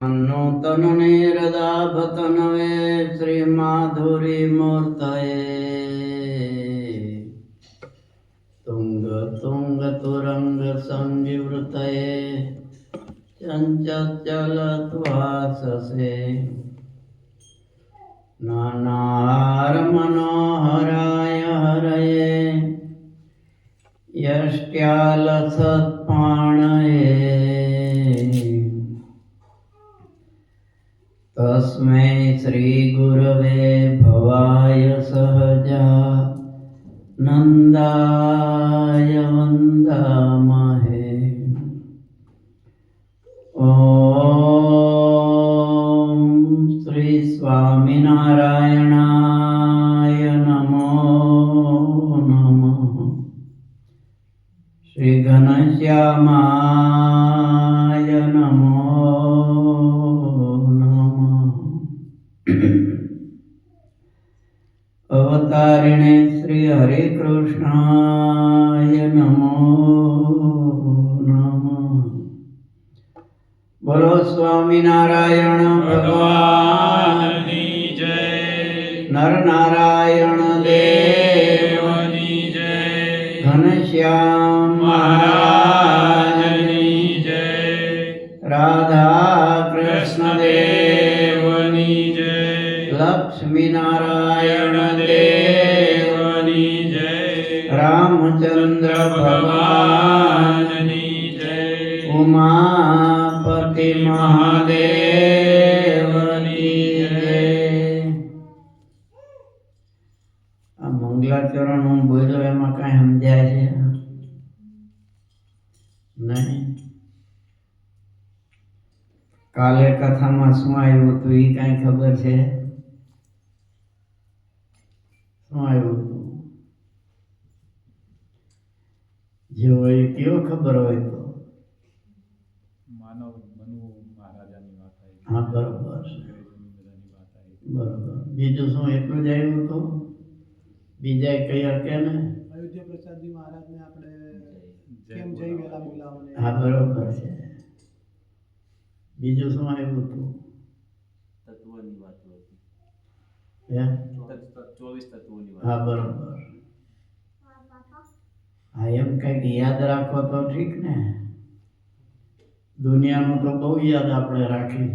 नूतन निरदाभतनवे श्रीमाधुरीमूर्तये तुंग तुंग तुरंग संविवृतये चंचलत्वाससे नानाहार मनोहराय हरये यष्ट्यालसत्पाणये तस्मै श्री गुरवे भवाय सहजा नंदाय वंदामहे। ओम श्री स्वामिनारायणाय नमो नमः। श्री घनश्यामाय नमो अवतारिणे श्री हरे कृष्णाय नमो नमः। बोलो स्वामीनारायण भगवान की जय। नर नारायण देव की जय। घनश्याम महाराज की जय। राधा कृष्ण देव की जय। लक्ष्मी नारायण देवनी जय। रामचंद्र भगवान की जय। उमापति महादेवनी जय। आ मंगलाचरण हूँ बोलो एम कई समझाय छे नहीं? काले कथा में शू आव्युं हतुं ई कई खबर छे? जो क्यों खबर हो तो मानव बनवू महाराजानी વાત આવી। हाँ बराबर बराबर। बीजू शू एटलू ज आव्युं तो बीजा कई हके ने अयोध्या प्रसाद जी महाराज ने આપણે કેમ જય વેલા બોલાવને। हाँ बराबर છે। बीजू शू आव्युं तो તત્વની વાતો હતી। હે 24 તત્વોની વાત। हाँ बराबर। हाँ एम कई याद राखो तो ठीक ने। दुनिया नु तो बहु याद आपणे राखी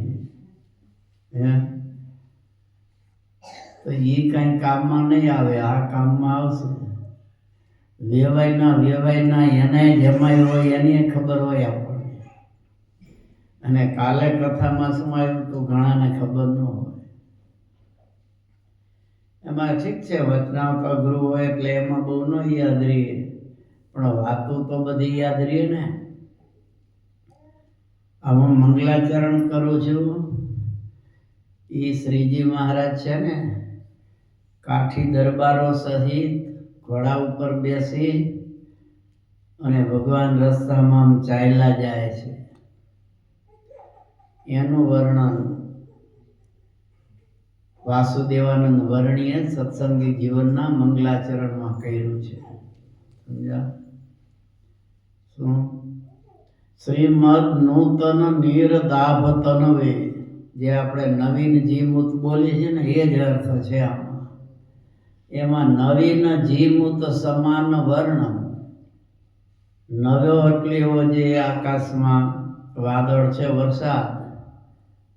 है तो ये कई काम में नहीं आवे। आ काम में आवशे। वेवाय ना एने जमाय होय एनी खबर होय आपणे। अने काले कथा में शुं आव्युं तो घणाने खबर न होय। एमां ठीक छे वचनावता गुरु होय એટલે एमां बहु न याद रहे पण वातो तो बधी याद रहे ने। अब हूँ मंगलाचरण करूँ छूं। ई श्रीजी महाराज छे ने काठी दरबारो सहित घोड़ा उपर बेसी अने भगवान रस्तामां आम चाल्या जाय छे एनुं वर्णन वासुदेवानंद वर्णिए सत्संगी जीवनना मंगलाचरणमां कर्युं छे। समझा? शुं? श्रीमद नूतन नीरदाभ तनवे जे आपणे नवीन जीमूत बोली छे ने ए ज अर्थ छे आमां। एमां नवीन जीमूत समान वर्ण नव्यो એટલે એવો જે આકાશમાં વાદળ છે વરસાદ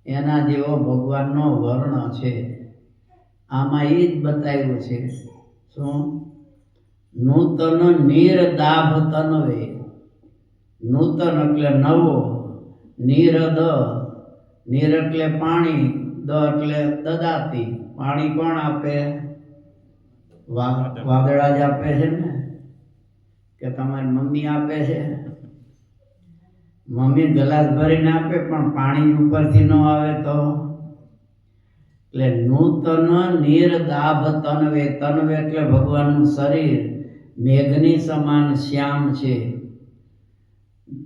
એના જેવો ભગવાનનો વર્ણ છે। આમાં એ જ બતાવ્યું છે। શું? નૂતન નીરદાભ તનવે। નૂતન એટલે નવો, નીરદ નીર એટલે પાણી, દ એટલે દદાતી। પાણી કોણ આપે? વાદળા જ આપે છે ને કે તમારી મમ્મી આપે છે? મમ્મી ગ્લાસ ભરીને આપે પણ પાણી ઉપરથી ન આવે તો એટલે નૂતન નીરદાભ તનવે। તનવે એટલે ભગવાનનું શરીર મેઘની સમાન શ્યામ છે।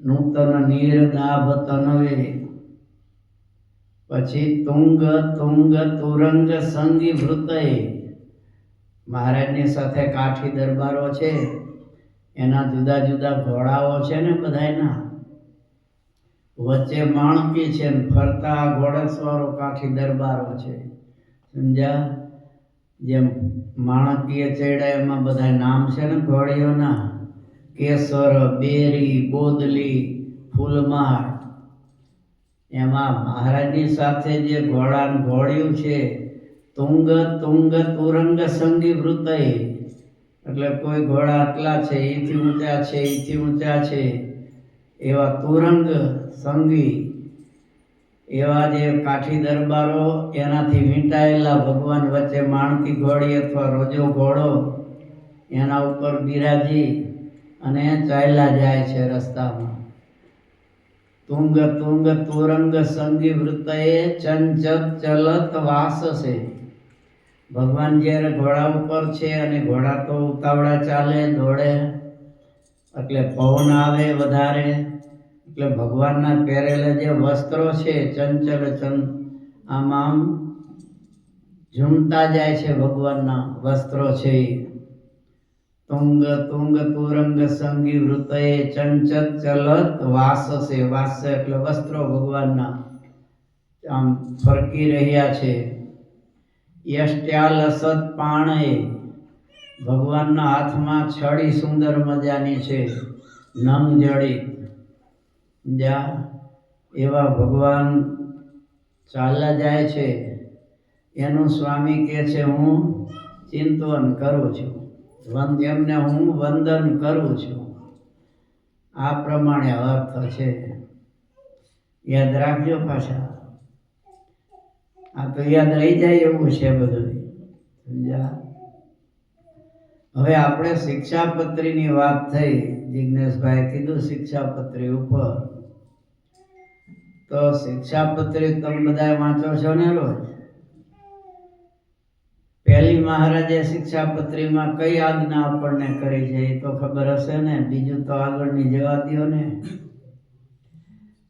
નૂતન નીરદાભ તનવે। પછી તુંગ તુંગ તુરંગ સંગી વૃતય। મહારાજની સાથે કાઠી દરબારો છે એના જુદા જુદા ઘોડાઓ છે ને બધાયના વચ્ચે માણકી છે ને ફરતા ઘોડેસવારો કાઠી દરબારો છે. સમજ્યા? જેમ માણકીએ ચડ્યા એમાં બધા નામ છે ને ઘોડીઓના, કેસર, બેરી, બોદલી, ફૂલમાળ. એમાં મહારાજની સાથે જે ઘોડિયું છે તુંગ તુંગ તુરંગ સંગી વૃતય, એટલે કોઈ ઘોડા આટલા છે, એથી ઊંચા છે, એથી ઊંચા છે, એવા તુરંગ સંગી, એવા જે કાઠી દરબારો એનાથી વીંટાયેલા ભગવાન વચ્ચે માણકી ઘોડી અથવા રોજો ઘોડો એના ઉપર બિરાજી અને ચાલ્યા જાય છે રસ્તામાં. તુંગ તુંગ તુરંગ સંગી વૃતયે ચંચત ચલત વાસસે. ભગવાન જ્યારે ઘોડા ઉપર છે અને ઘોડા તો ઉતાવળા ચાલે દોડે, એટલે પવન આવે વધારે, એટલે ભગવાનના પહેરેલા જે વસ્ત્રો છે ચંચલ આમ ઝૂમતા જાય છે ભગવાનના વસ્ત્રો છે. તુંગ તુંગ તુરંગ સંગી વૃતયે ચંચત ચલત વાસસે. વાસ એટલે વસ્ત્રો ભગવાનના આમ ફરકી રહ્યા છે. યષ્ટ્યા લસત પાણએ. ભગવાનના હાથમાં છડી સુંદર મજાની છે, નંગ જડી. એવા ભગવાન ચાલ્યા જાય છે. એનું સ્વામી કહે છે હું ચિંતન કરું છું, એમને હું વંદન કરું છું. આ પ્રમાણે અર્થ છે, યાદ રાખજો. પાછા આ તો યાદ રહી જાય એવું છે બધું. સમજ્યા? હવે આપણે શિક્ષાપત્રીની વાત થઈ. જિજ્ઞેશભાઈ કીધું શિક્ષાપત્રી ઉપર, તો શિક્ષાપત્રી તમે બધા વાંચો છો ને રોજ? પહેલી મહારાજે શિક્ષાપત્રીમાં કઈ આજ્ઞા આપણને કરી છે એ તો ખબર હશે ને, બીજું તો આગળની જવા દ્યો ને.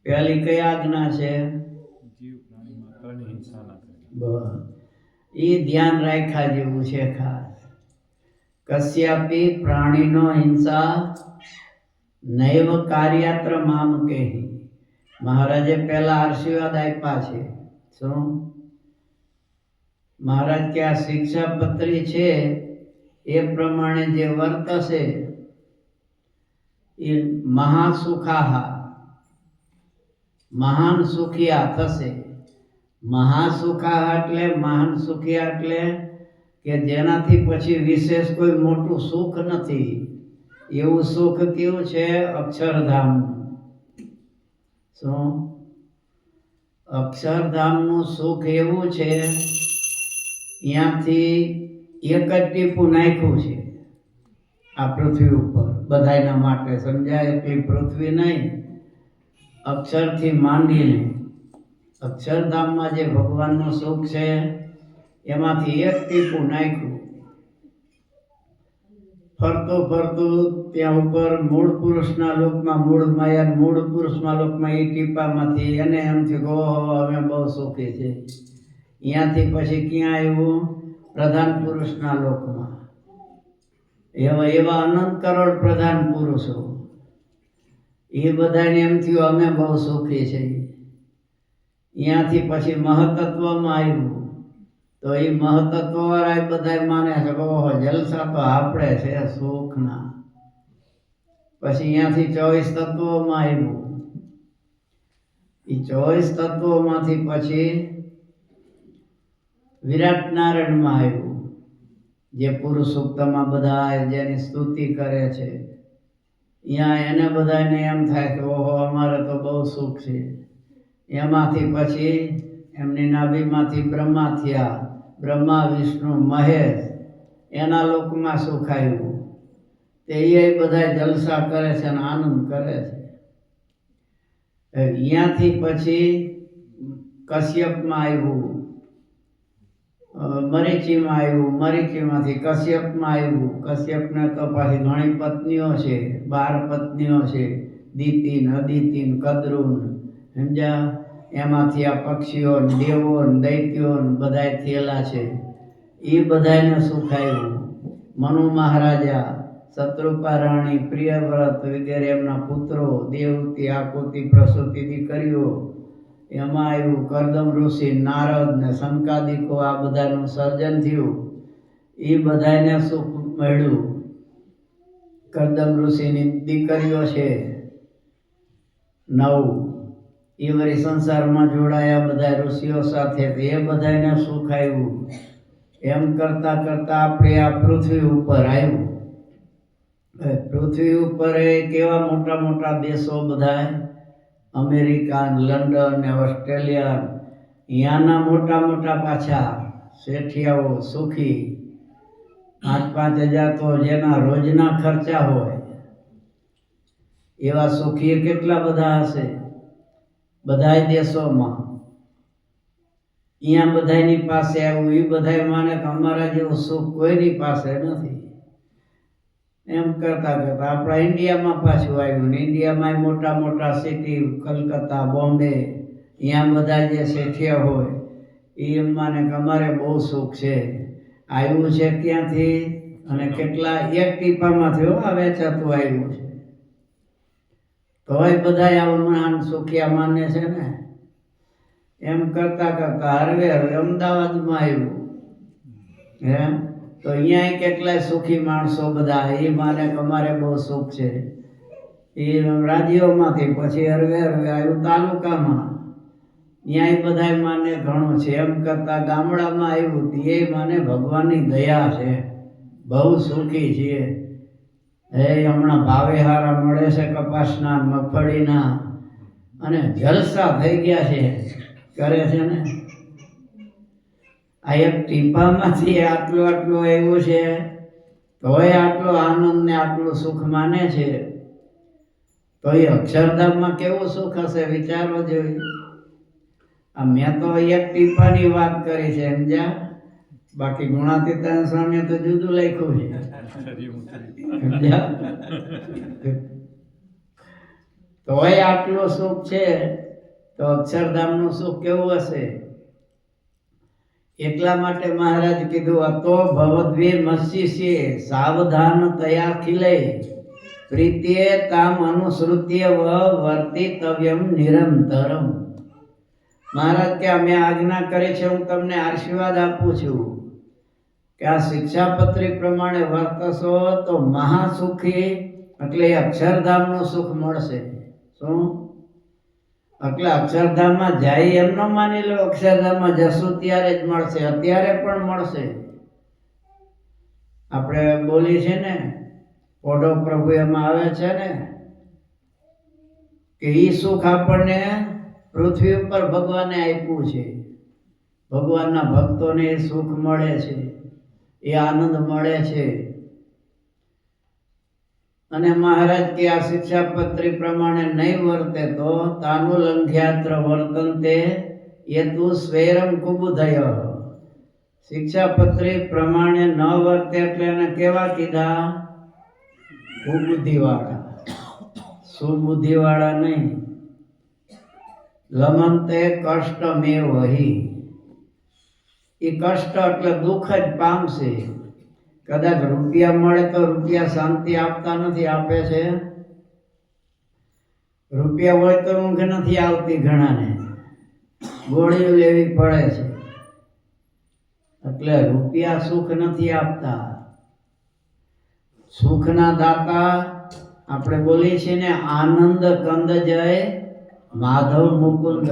પહેલી કઈ આજ્ઞા છે? જીવ પ્રાણી માત્રની હિંસા ના કરવી. બસ એ ધ્યાન રાખ્યા જેવું છે ખાસ. કશ્યાપી પ્રાણીનો હિંસા નૈવ કાર્યાત્ર મામ કહી. મહારાજે પહેલા આશીર્વાદ આપ્યા છે. શું મહારાજ કે આ શિક્ષાપત્રી છે એ પ્રમાણે જે વર્તશે એ મહાસુખાહા, મહાન સુખિયા થશે. મહાસુખાહા એટલે મહાન સુખિયા એટલે કે જેનાથી પછી વિશેષ કોઈ મોટું સુખ નથી. એવું સુખ કેવું છે? અક્ષરધામનું. શું? અક્ષરધામનું સુખ એવું છે, ત્યાંથી એક જ ટીપું નાખ્યું છે આ પૃથ્વી ઉપર બધાયના માટે. સમજાય? એટલી પૃથ્વી નહીં, અક્ષરથી માંડીને અક્ષરધામમાં જે ભગવાનનું સુખ છે એમાંથી એક ટીપું નાખ્યું. ફરતું ફરતું ત્યાં ઉપર મૂળ પુરુષના લોકમાં, મૂળ માયા મૂળ પુરુષના લોકમાં એ ટીપામાંથી એને એમ થયું કે ઓહો અમે બહુ સુખી છે. અહીંયાથી પછી ક્યાં આવ્યું? પ્રધાન પુરુષના લોકમાં. એવા અનંત કરોડ પ્રધાન પુરુષો, એ બધાને એમ થયું અમે બહુ સુખી છે. અહીંયાથી પછી મહતત્વમાં આવ્યું, તો એ મહતત્વવાળા બધા માને છે કે ઓહો જલસા તો આપણે છે સુખના. પછી અહીંયાથી 24 તત્વોમાં આવ્યું. એ 24 તત્વોમાંથી પછી વિરાટ નારાયણમાં આવ્યું, જે પુરુષોત્તમમાં બધા જેની સ્તુતિ કરે છે. અહીંયા એને બધાને એમ થાય કે ઓહો અમારે તો બહુ સુખ છે. એમાંથી પછી એમની નાભીમાંથી બ્રહ્મા થયા. બ્રહ્મા, વિષ્ણુ, મહેશ, એના લોકમાં સુખ આવ્યું. તે એ બધા જલસા કરે છે અને આનંદ કરે છે. અહીંયાથી પછી કશ્યપમાં આવ્યું, મરીચીમાં આવ્યું, મરીચીમાંથી કશ્યપમાં આવ્યું. કશ્યપને તો પાછી ઘણી પત્નીઓ છે, 12 પત્નીઓ છે, દિતિન, અદિતિન, કદ્રુન. સમજ્યા? એમાંથી આ પક્ષીઓ, દેવો, દૈત્યો બધાય થયેલા છે. એ બધાને સુખ આવ્યું. મનુ મહારાજા શત્રુપા રાણી, પ્રિયવ્રત વગેરે એમના પુત્રો, દેવહૂતિ, આકુતિ, પ્રસૂતિ દીકરીઓ, એમાં આવ્યું કરદમ ઋષિ, નારદ ને સંકાદિકો, આ બધાનું સર્જન થયું. એ બધાને સુખ મળ્યું. કરદમ ઋષિની દીકરીઓ છે 9, એ વળી સંસારમાં જોડાયા બધા ઋષિઓ સાથે, તો એ બધાને સુખ આવ્યું. એમ કરતા કરતા આપણે આ પૃથ્વી ઉપર આવ્યું. પૃથ્વી ઉપર કેવા મોટા મોટા દેશો બધા, અમેરિકા, લંડન ને ઓસ્ટ્રેલિયા, અહીંયાના મોટા મોટા પાછા શેઠિયાઓ સુખી. 5-5 હજાર તો જેના રોજના ખર્ચા હોય એવા સુખી કેટલા બધા હશે બધાય દેશોમાં. અહીંયા બધાની પાસે આવ્યું. એ બધા માને કે અમારા જેવું સુખ કોઈની પાસે નથી. એમ કરતા કરતા આપણા ઇન્ડિયામાં પાછું આવ્યું ને ઇન્ડિયામાં મોટા મોટા સિટી, કલકત્તા, બોમ્બે, અહીંયા બધા જે શેઠિયા હોય એ એમ માને કે અમારે બહુ સુખ છે. આવ્યું છે ક્યાંથી અને કેટલા એક ટીપામાંથી આ વેચાતું આવ્યું છે. તોય બધા આવું સુખિયા માને છે ને. એમ કરતા કરતા હરવે અમદાવાદમાં આવ્યું. એમ તો અહીંયા કેટલાય સુખી માણસો બધા એ માને કે અમારે બહુ સુખ છે. એ રાજ્યોમાંથી પછી હરવે આવ્યું તાલુકામાં, ત્યાં બધા માને ઘણું છે. એમ કરતા ગામડામાં આવ્યું એ માને ભગવાનની દયા છે, બહુ સુખી છીએ. હમણાં ભાવે હારા મળે છે કપાસના, મગફળીના, અને જલસા થઈ ગયા છે કરે છે ને. આ એક ટીપામાંથી આટલું આટલું આવ્યું છે તોય આટલો આનંદ ને આટલું સુખ માને છે. તો એ અક્ષરધામમાં કેવું સુખ હશે વિચારવો જોઈએ. આ મેં તો એક ટીપાની વાત કરી છે સમજ્યા, બાકી ગુણાતીતાન સ્વામીએ તો જુદું લખ્યું છે સમજ્યા. તોય આટલું સુખ છે તો અક્ષરધામનું સુખ કેવું હશે. એટલા માટે મહારાજ કીધું અતો ભવદ્વીર મત્સ્યસ્ય સાવધાન તયા ખિલે પ્રીત્યે તામ અનુસૃત્ય વર્તિતવ્યમ નિરંતરમ. મહારાજ કે અમે આજ્ઞા કરી છે, હું તમને આશીર્વાદ આપું છું કે આ શિક્ષાપત્રી પ્રમાણે વર્તશો તો મહાસુખી એટલે અક્ષરધામનું સુખ મળશે. શું એટલે અક્ષરધામમાં જાય એમ ન માની લો અક્ષરધામમાં જશું ત્યારે જ મળશે, અત્યારે પણ મળશે. આપણે બોલી છે ને પોઢો પ્રભુ એમાં આવે છે ને કે ઈ સુખ આપણને પૃથ્વી ઉપર ભગવાને આપ્યું છે. ભગવાનના ભક્તોને એ સુખ મળે છે, એ આનંદ મળે છે. અને મહારાજ કે આ શિક્ષાપત્રી પ્રમાણે નહીં વર્તે તો તાનુલંઘ્યાત્ર વર્તનતે એ તું સ્વૈરમ કુબુધય. શિક્ષાપત્રી પ્રમાણે ન વર્તે એટલે એને કેવા કીધા? કુબુદ્ધિવાળા, સુબુદ્ધિવાળા નહીં. લમંતે કષ્ટ મેં વહી, એ કષ્ટ એટલે દુઃખ જ પામશે. કદાચ રૂપિયા મળે તો રૂપિયા શાંતિ આપતા નથી, આપે છે? રૂપિયા હોય તો ઊંઘ નથી આવતી, ઘણાને ગોળીઓ લેવી પડે છે. એટલે રૂપિયા સુખ નથી આપતા. સુખના દાતા આપણે બોલીએ છીએ ને આનંદ કંદ જય માધવ મુકુંદ.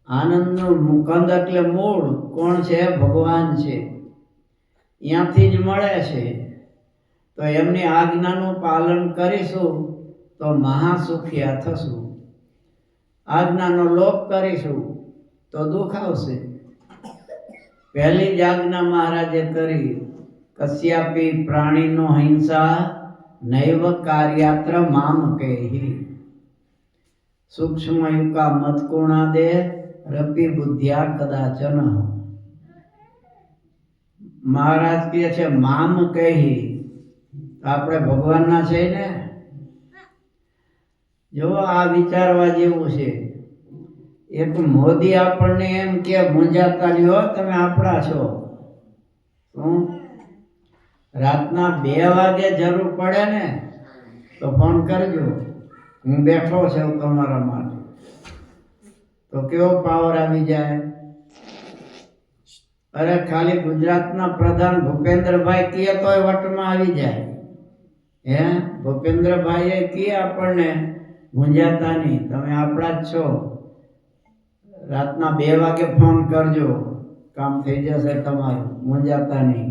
આનંદનું મુકંદ એટલે મૂળ કોણ છે? ભગવાન છે. ત્યાંથી જ મળે છે. તો એમની આજ્ઞાનું પાલન કરીશું તો મહાસુખિયા થશું. આજ્ઞાનો લોપ કરીશું તો દુઃખ આવશે. પહેલી જ આજ્ઞા મહારાજે કરી, કશ્યાપી પ્રાણીનો હિંસા નૈવ કાર્યાત્ર મામ કહેહી સૂક્ષ્મ યુકા મતકુણાદે રપી બુદ્ધિયા કદાચન. મહારાજ કહે છે મામ કહી, આપણે ભગવાનના છે ને. જો આ વિચારવા જેવું છે. એક મોદી આપણને એમ કે મૂંઝાતા લ્યો તમે આપણા છો. શું રાતના 2 વાગે જરૂર પડે ને તો ફોન કરજો, હું બેઠો છું તમારા માટે. તો કેવો પાવર આવી જાય. અરે ખાલી ગુજરાતના પ્રધાન ભૂપેન્દ્રભાઈ કહે તોય વટમાં આવી જાય. હે ભૂપેન્દ્રભાઈએ કહે આપણને મૂંઝાતા નહીં, તમે આપણા જ છો. રાતના 2 વાગે ફોન કરજો, કામ થઈ જશે તમારું, મૂંઝાતા નહીં.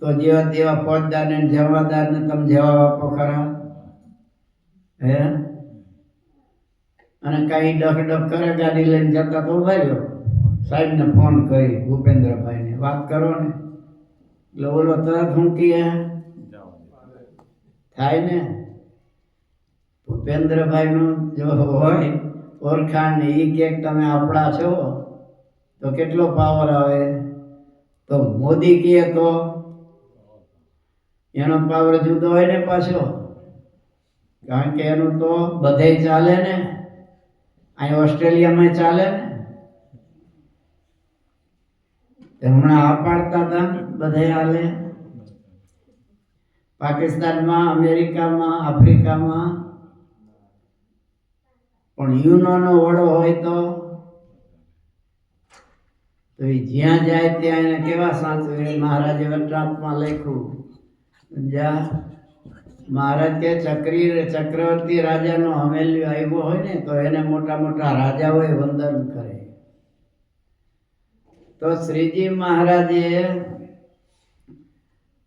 તો જેવા તેવા ફોજદારને જવાબદારને તમે જવાબ આપો ખરા. હે અને કાંઈ ડખ કરે ગાડી લઈને જતા તો ઉભા રહ્યો, સાહેબને ફોન કરી ભૂપેન્દ્રભાઈને વાત કરો ને, એટલે ઓલો તરત હું કહે થાય ને. ભૂપેન્દ્રભાઈનું જો હોય ઓળખાણ ને એ કે તમે આપણા છો તો કેટલો પાવર આવે. તો મોદી કહે તો એનો પાવર જુદો હોય ને પાછો, કારણ કે એનું તો બધે ચાલે ને. અહીં ઓસ્ટ્રેલિયામાં ચાલે ને, હમણાં આ પાડતા હતા બધે હાલે. પાકિસ્તાનમાં, અમેરિકામાં, આફ્રિકામાં. પણ યુનોનો વડો હોય તો એ જ્યાં જાય ત્યાં એને કેવા સાચવે. મહારાજે વટરાતમાં લખ્યું, જ્યાં મહારાજ કે ચક્રવર્તી રાજાનો હવેલી આવ્યો હોય ને તો એને મોટા મોટા રાજાઓએ વંદન કરે. તો શ્રીજી મહારાજે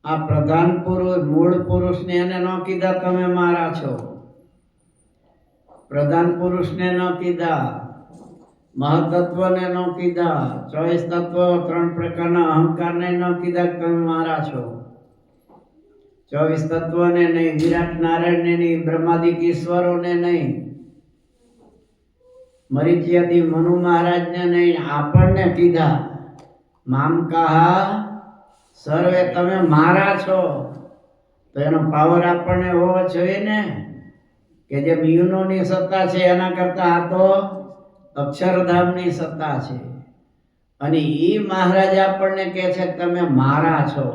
આ પ્રધાન પુરુષ, મૂળ પુરુષને એને ન કીધા તમે મારા છો. પ્રધાન પુરુષને ન કીધા, મહતત્વને ન કીધા, 24 તત્વો 3 પ્રકારના અહંકારને ન કીધા તમે મારા છો. 24 તત્વોને નહીં, વિરાટ નારાયણને નહીં, બ્રહ્માદિક ઈશ્વરોને નહીં, મરીચિયાદી મનુ મહારાજને નહીં, આપણને કીધા. મામ કહા સર્વે, તમે મારા છો. તો એનો પાવર આપણને હોવો જોઈએ ને, કે જે યુનોની સત્તા છે એના કરતા આ તો અક્ષરધામની સત્તા છે. અને એ મહારાજ આપણને કહે છે તમે મારા છો,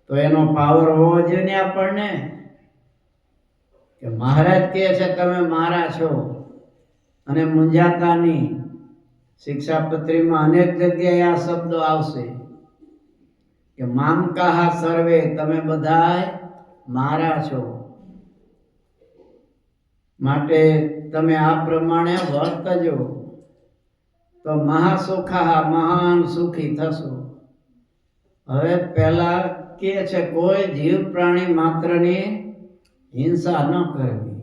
તો એનો પાવર હોવો જોઈએ ને આપણને, કે મહારાજ કહે છે તમે મારા છો. અને મૂંઝાતા નહીં. શિક્ષાપત્રીમાં અનેક જગ્યાએ આ શબ્દો આવશે કે મામ કહા સર્વે, તમે બધાય મારા છો. માટે તમે આ પ્રમાણે વર્તજો તો મહાસુખા, મહાન સુખી થશો. હવે પહેલા કે છે કોઈ જીવ પ્રાણી માત્રની હિંસા ન કરવી.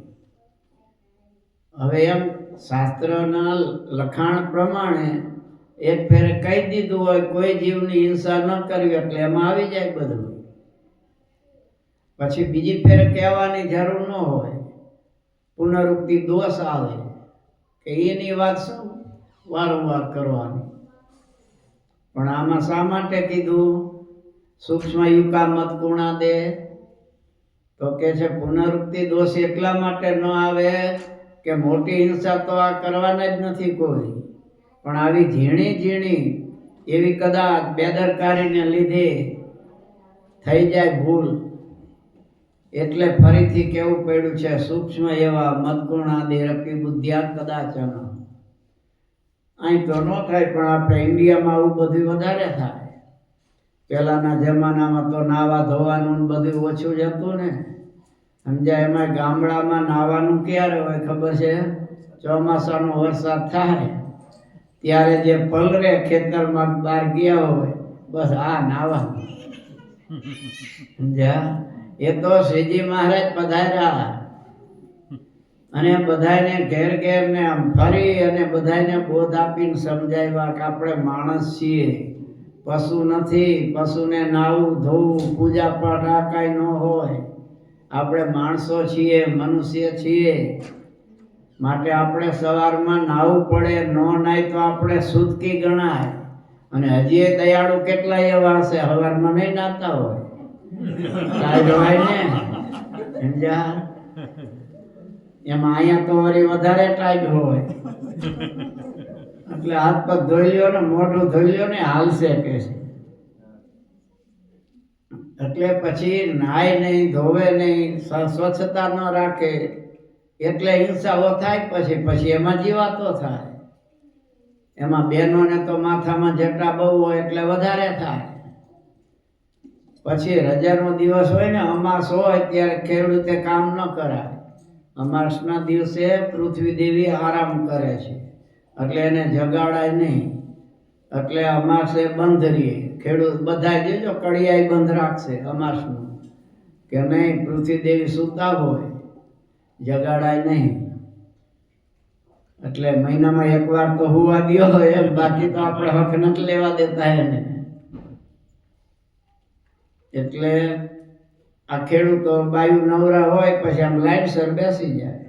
હવે એમ શાસ્ત્રના લખાણ પ્રમાણે એક ફેરે કહી દીધું હોય કોઈ જીવની હિંસા ન કરવી, એટલે એમાં આવી જાય બધું. પછી બીજી ફેરે કહેવાની જરૂર ન હોય, પુનરુક્તિ દોષ આવે કે એની વાત શું વારંવાર કરવાની. પણ આમાં શા માટે કીધું સૂક્ષ્મ યુકા મત ગુણા દે? તો કે છે પુનરુક્તિ દોષ એટલા માટે ન આવે કે મોટી હિંસા તો આ કરવાના જ નથી કોઈ, પણ આવી ઝીણી ઝીણી એવી કદાચ બેદરકારીને લીધે થઈ જાય ભૂલ, એટલે ફરીથી કેવું પડ્યું છે સૂક્ષ્મ એવા મદગુણાદિ રપી બુદ્ધિયા કદાચન. અહીં તો ન થાય, પણ આપણે ઇન્ડિયામાં આવું બધું વધારે થાય. પહેલાના જમાનામાં તો નાવા ધોવાનું બધું ઓછું જ હતું ને, સમજાય. એમાં ગામડામાં નાવાનું ક્યારે હોય ખબર છે? ચોમાસાનો વરસાદ થાય ત્યારે જે પલરે ખેતરમાં બહાર ગયા હોય, બસ આ નાવાનું. સમજ્યા? એ તો શ્રીજી મહારાજ પધાર્યા અને બધાને ઘેર ઘેર ને આમ ફરી અને બધાને બોધ આપીને સમજાવ્યા કે આપણે માણસ છીએ, પશુ નથી. પશુને નાવું ધોવું પૂજા પાઠ આ કાંઈ ન હોય. આપણે માણસો છીએ, મનુષ્ય છીએ. માટે આપણે સવારમાં નાહવું પડે. ન નાય તો આપણે સુતકી ગણાય. અને હજી એ દયાળુ કેટલા એવા હશે સવારમાં નહીં નાતા હોય, હોય ને. સમજ્યા? એમાં અહીંયા તો વળી વધારે ટાઈટ હોય, એટલે હાથ પગ ધોઈ લ્યો ને મોઢું ધોઈ લ્યો ને હાલશે કે છે. એટલે પછી નાય નહીં, ધોવે નહીં, સ્વચ્છતા ન રાખે એટલે હિંસાઓ થાય. પછી એમાં જીવાતો થાય. એમાં બહેનોને તો માથામાં જેટલા બહુ હોય એટલે વધારે થાય. પછી રજાનો દિવસ હોય ને, અમાસ હોય, ત્યારે ખેડૂતે કામ ન કરાય. અમાસના દિવસે પૃથ્વી દેવી આરામ કરે છે એટલે એને જગાડાય નહીં. એટલે અમાસે બંધ રહીએ. ખેડૂત બધા જોજો કડિયાઈ બંધ રાખશે અમાસનું, કે નહીં પૃથ્વી દેવી સૂતા હોય, જગાડાય નહીં. એટલે મહિનામાં એકવાર તો હુવા દ્યો હોય એમ, બાકી તો આપણે હક નથી લેવા દેતા એને. એટલે આ ખેડૂતો બાયુ નવરા હોય પછી આમ લાઈનસર બેસી જાય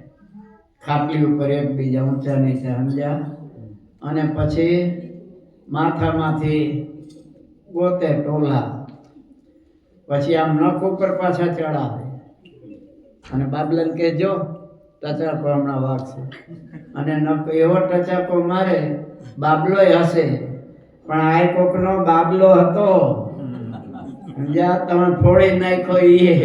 ખાટલી ઉપર એકબીજા ઊંચા નીચા સમજ્યા, અને પછી માથામાંથી ગોતે ટોલા, પછી આમ નખ ઉપર પાછા ચડાવે અને બાબલાને કે જો ટચાકો હમણાં વાગશે, અને નખ એવો ટચાકો મારે બાબલોય હશે, પણ આ કોકનો બાબલો હતો સમજ્યા, તમે ફોડી નાખો એ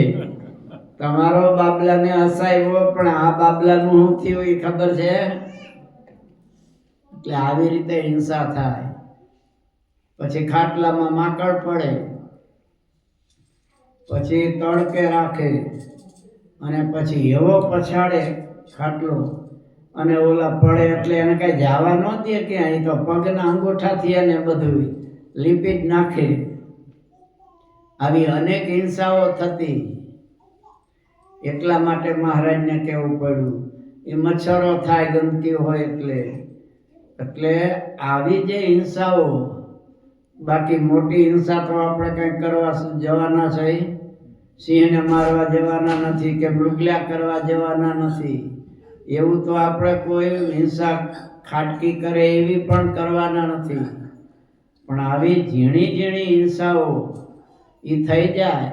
તમારો બાબલાને હસાવ્યો, પણ આ બાબલાનું શું થયું એ ખબર છે. એટલે આવી રીતે હિંસા થાય. પછી ખાટલામાં માકડ પડે, પછી તડકે રાખે, અને પછી એવો પછાડે ખાટલો, અને ઓલા પડે એટલે એને કઈ જવા ન દે ક્યાંય, તો પગના અંગૂઠાથી એને બધું લીપી જ નાખે. આવી અનેક હિંસાઓ થતી. એટલા માટે મહારાજને કહેવું પડ્યું, એ મચ્છરો થાય ગંદકી હોય એટલે આવી જે હિંસાઓ. બાકી મોટી હિંસા તો આપણે કંઈ કરવા જવાના છે, સિંહને મારવા જવાના નથી કે મૃગલા કરવા જવાના નથી. એવું તો આપણે કોઈ હિંસા ખાટકી કરે એવી પણ કરવાના નથી. પણ આવી ઝીણી ઝીણી હિંસાઓ એ થઈ જાય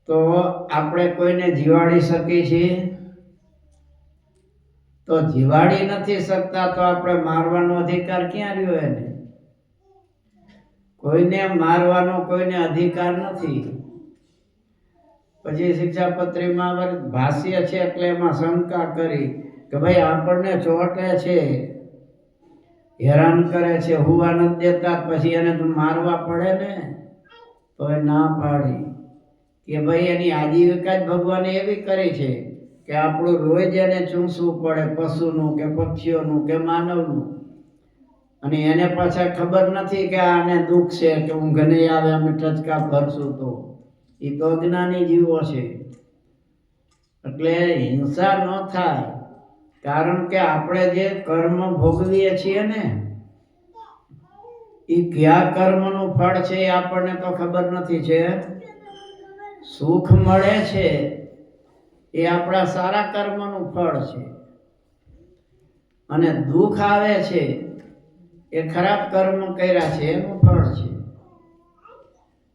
તો આપણે કોઈને જીવાડી શકીએ છીએ? તો જીવાડી નથી શકતા તો આપણે મારવાનો અધિકાર ક્યાં રહ્યો એને? કોઈને મારવાનો કોઈને અધિકાર નથી. પછી શિક્ષાપત્રીમાં ભાષ્ય છે એટલે એમાં શંકા કરી કે ભાઈ આપણને ચોટે છે, હેરાન કરે છે, હુવા નથી દેતા, પછી એને તો મારવા પડે ને? તો એ ના પાડી કે ભાઈ એની આજીવિકા જ ભગવાને એવી કરી છે કે આપણું રોજ એને ચૂંસવું પડે, પશુનું કે પક્ષીઓનું કે માનવનું. અને એને પાછા ખબર નથી કે આને દુઃખ છે, કે ઊંઘ નહીં આવે અમે ટચકા ભરશું તો. એ તો અજ્ઞાની જીવો છે. એટલે હિંસા ન થાય, કારણ કે આપણે જે કર્મ ભોગવીએ છીએ ને, એ કયા કર્મનું ફળ છે એ આપણને તો ખબર નથી. છે સુખ મળે છે એ આપણા સારા કર્મનું ફળ છે, અને દુઃખ આવે છે એ ખરાબ કર્મ કર્યા છે એનું ફળ છે.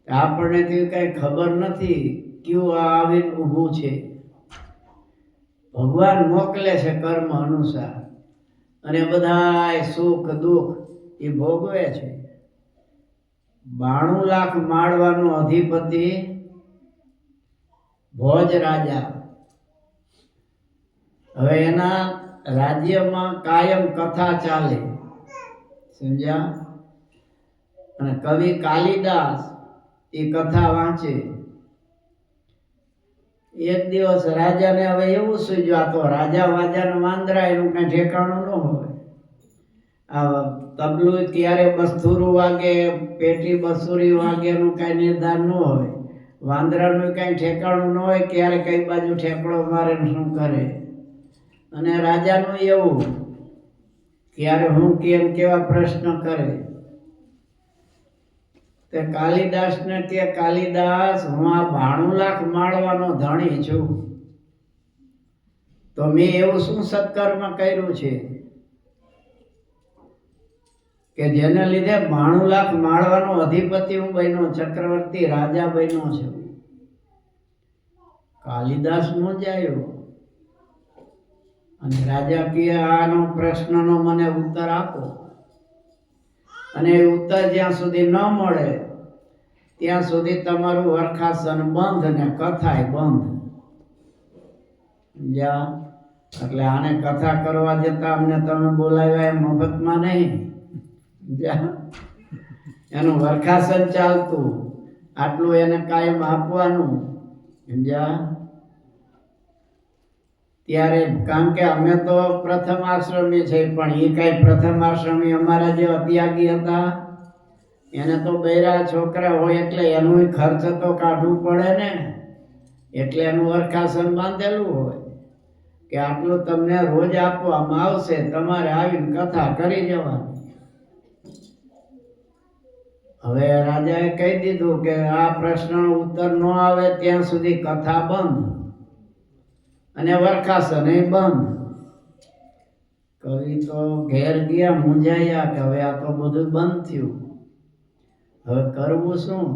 આપણને તો કઈ ખબર નથી કયું આવીને ઊભું છે. ભગવાન મોકલે છે કર્મ અનુસાર, અને બધા સુખ દુઃખ એ ભોગવે છે. 92 લાખ માળવાનો અધિપતિ ભોજ રાજા. હવે એના રાજ્યમાં કાયમ કથા ચાલે, સમજ્યા? અને કવિ કાલિદાસ એ કથા વાંચે. એક દિવસ રાજાને હવે એવું સૂઝ્યું, આ તો રાજા વાજાને વાંદરા, એનું કઈ ઠેકાણું ન હોય. આ તબલું ત્યારે બસ્તુરું વાગે, પેટી બસુરી વાગે એનું કઈ નિર્ધાર ન હોય. વાંદરાનું કઈ ઠેકાણું ન હોય, ક્યારે કઈ બાજુ ઠેકડો મારે શું કરે. અને રાજાનું એવું, ક્યારે હું કેમ કેવા પ્રશ્ન કરે. તે કાલિદાસને કે કાલિદાસ, હું આ 92 લાખ માળવાનો ધણી છું, તો મેં એવું શું સત્કર્મ કર્યું છે કે જેને લીધે 92 લાખ માળવાનો અધિપતિ હું બન્યો, ચક્રવર્તી રાજા બન્યો છું? કાલિદાસ મૂંઝાયો, અને રાજા કહે આનો પ્રશ્નનો મને ઉત્તર આપો. અને એ ઉત્તર જ્યાં સુધી ન મળે ત્યાં સુધી તમારું વરખાસન બંધ ને કથાય બંધ. સમજ્યા? એટલે આને કથા કરવા જતા અમને તમે બોલાવ્યા એ મફતમાં નહીં. સમજ્યા? એનું વરખાસન ચાલતું, આટલું એને કાયમ આપવાનું. સમજ્યા? ત્યારે કારણ કે અમે તો પ્રથમ આશ્રમી છે, પણ એ કઈ પ્રથમ આશ્રમી અમારા જે ત્યાગી હતા, એને તો બૈરા છોકરા હોય એટલે એનું ખર્ચ તો કાઢવું પડે ને, એટલે એનું વરખાસન બાંધેલું હોય કે આટલું તમને રોજ આપવામાં આવશે, તમારે આવીને કથા કરી જવાની. હવે રાજાએ કહી દીધું કે આ પ્રશ્નનો ઉત્તર ન આવે ત્યાં સુધી કથા બંધ અને વરખાસન એ બંધ. કવિ તો ઘેર ગયા મૂંઝાયા કે હવે આ તો બધું બંધ થયું, હવે કરવું શું?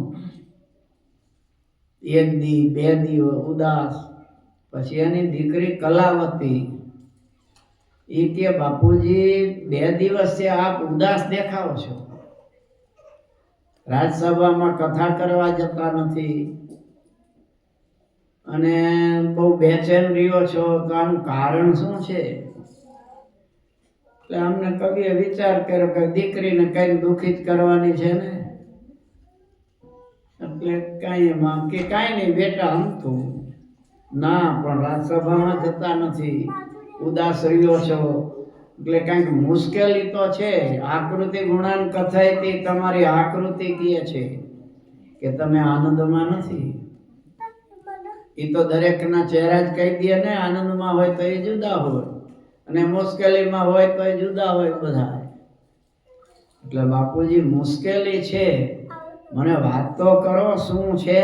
એક દી બે દી ઉદાસ. પછી એની દીકરી કલાવતી એ કે બાપુજી 2 દિવસથી આપ ઉદાસ દેખાવ છો, રાજસભામાં કથા કરવા જતા નથી અને બહુ બેચેન રહ્યો છો, તો આનું કારણ શું છે? એટલે અમને કવિએ વિચાર કર્યો કે દીકરીને કઈ દુઃખી જ કરવાની છે ને, એટલે કાંઈ એમાં કે કાંઈ નહીં બેટા હમતું ના, પણ રાજસભામાં જતા નથી, ઉદાસ રહ્યો છો એટલે કંઈક મુશ્કેલી તો છે. આકૃતિ ગુણાન કથાયતી તમારી આકૃતિ કહે છે કે તમે આનંદમાં નથી. એ તો દરેકના ચહેરા જ કહી દે ને, આનંદમાં હોય તો એ જુદા હોય અને મુશ્કેલીમાં હોય તો એ જુદા હોય બધા. એટલે બાપુજી મુશ્કેલી છે, મને વાત તો કરો શું છે?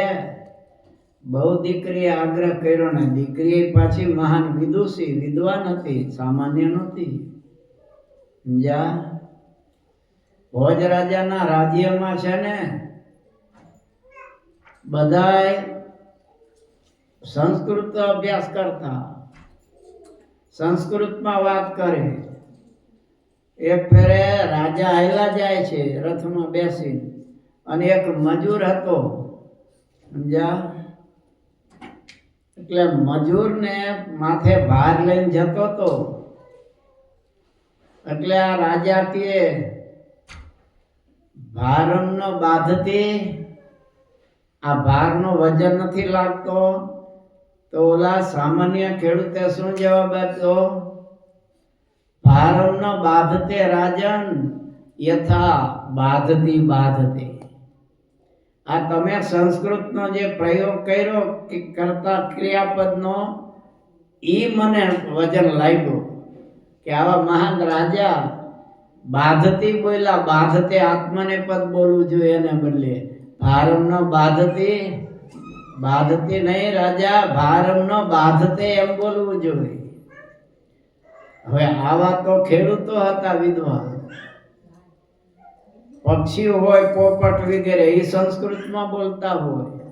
બહુ દીકરીએ આગ્રહ કર્યો ને દીકરી પાછી મહાન વિદુષી, વિદ્વાન હતી, સામાન્ય નહોતી. સમજ્યા? ભોજ રાજાના રાજ્યમાં છે ને બધાય સંસ્કૃત અભ્યાસ કરતા, સંસ્કૃતમાં વાત કરે. એક ફેરે રાજા હાલ્યા જાય છે રથમાં બેસી, અને એક મજૂર હતો. સમજ્યા? એટલે મજૂરને માથે ભાર લઈને જતો હતો. એટલે આ રાજા કે ભારમ ન બાંધતી, આ ભારનો વજન નથી લાગતો? તો ઓલા સામાન્ય ખેડૂતે શું જવાબ આપ્યો? ભારમ ન બાંધતે રાજન યથા બાંધતી બાંધતે. આ તમે સંસ્કૃતનો જે પ્રયોગ કર્યો કે કરતા ક્રિયાપદનો, ઈ મને વજન લાગ્યો કે આવા મહાન રાજા બાંધતી બોલ્યા, બાંધતે આત્મનેપદ બોલવું જોઈએ એને બદલે ભારમ ન બાંધતી, બાંધતી નહીં રાજા, ભારમ ન બાંધતે એમ બોલવું જોઈએ. હવે આવા તો ખેડૂતો હતા વિદ્વાન, પક્ષીઓ હોય પોપટ વગેરે એ સંસ્કૃતમાં બોલતા હોય.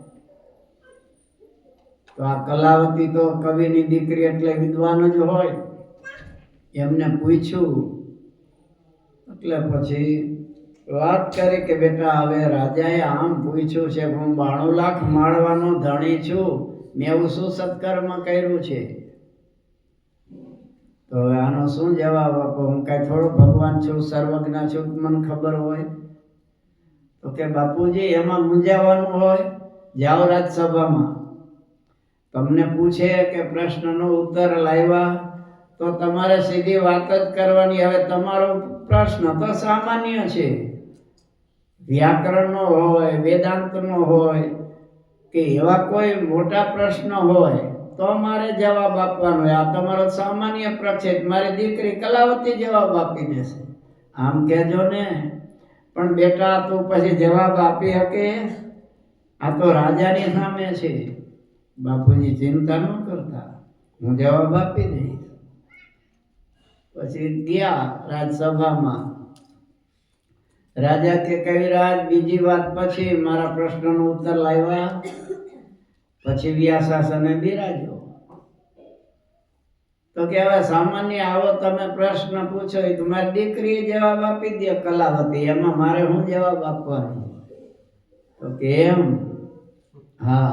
તો આ કલાવતી તો કવિની દીકરી એટલે વિદ્વાન જ હોય. એમને પૂછ્યું એટલે પછી વાત કરી કે બેટા હવે રાજાએ આમ પૂછ્યું છે, હું 92 લાખ માળવાનો ધણી છું, મેં એવું શું સત્કર્મ કર્યું છે? તો હવે આનો શું જવાબ આપો? હું કાંઈ થોડો ભગવાન છું, સર્વજ્ઞ છું, મને ખબર હોય? તો કે બાપુજી એમાં મૂંઝાવાનું હોય? જાઓ રાજસભામાં, તમને પૂછે કે પ્રશ્નનો ઉત્તર લાવ્યા તો તમારે સીધી વાત જ કરવાની. હવે તમારો પ્રશ્ન તો સામાન્ય છે, વ્યાકરણનો હોય, વેદાંતનો હોય કે એવા કોઈ મોટા પ્રશ્ન હોય તો મારે જવાબ આપવાનો. આ તમારો સામાન્ય પ્રશ્ન છે, મારી દીકરી કલાવતી જવાબ આપી દેશે. આમ કહેજો ને, પણ બેટા તું પછી જવાબ આપી શકે? આ તો રાજાની સામે છે. બાપુજી ચિંતા ન કરતા, હું જવાબ આપી દઈશ. પછી ગયા રાજસભામાં. રાજા કે કવિરાજ બીજી વાત પછી મારા પ્રશ્નનો ઉત્તર લાવ્યા પછી વ્યાસાસને બિરાજો. તો કે હવે સામાન્ય આવો તમે પ્રશ્ન પૂછો, એ તમારી દીકરીએ જવાબ આપી દે કલાવતી, એમાં મારે શું જવાબ આપવાનો? તો કે એમ, હા.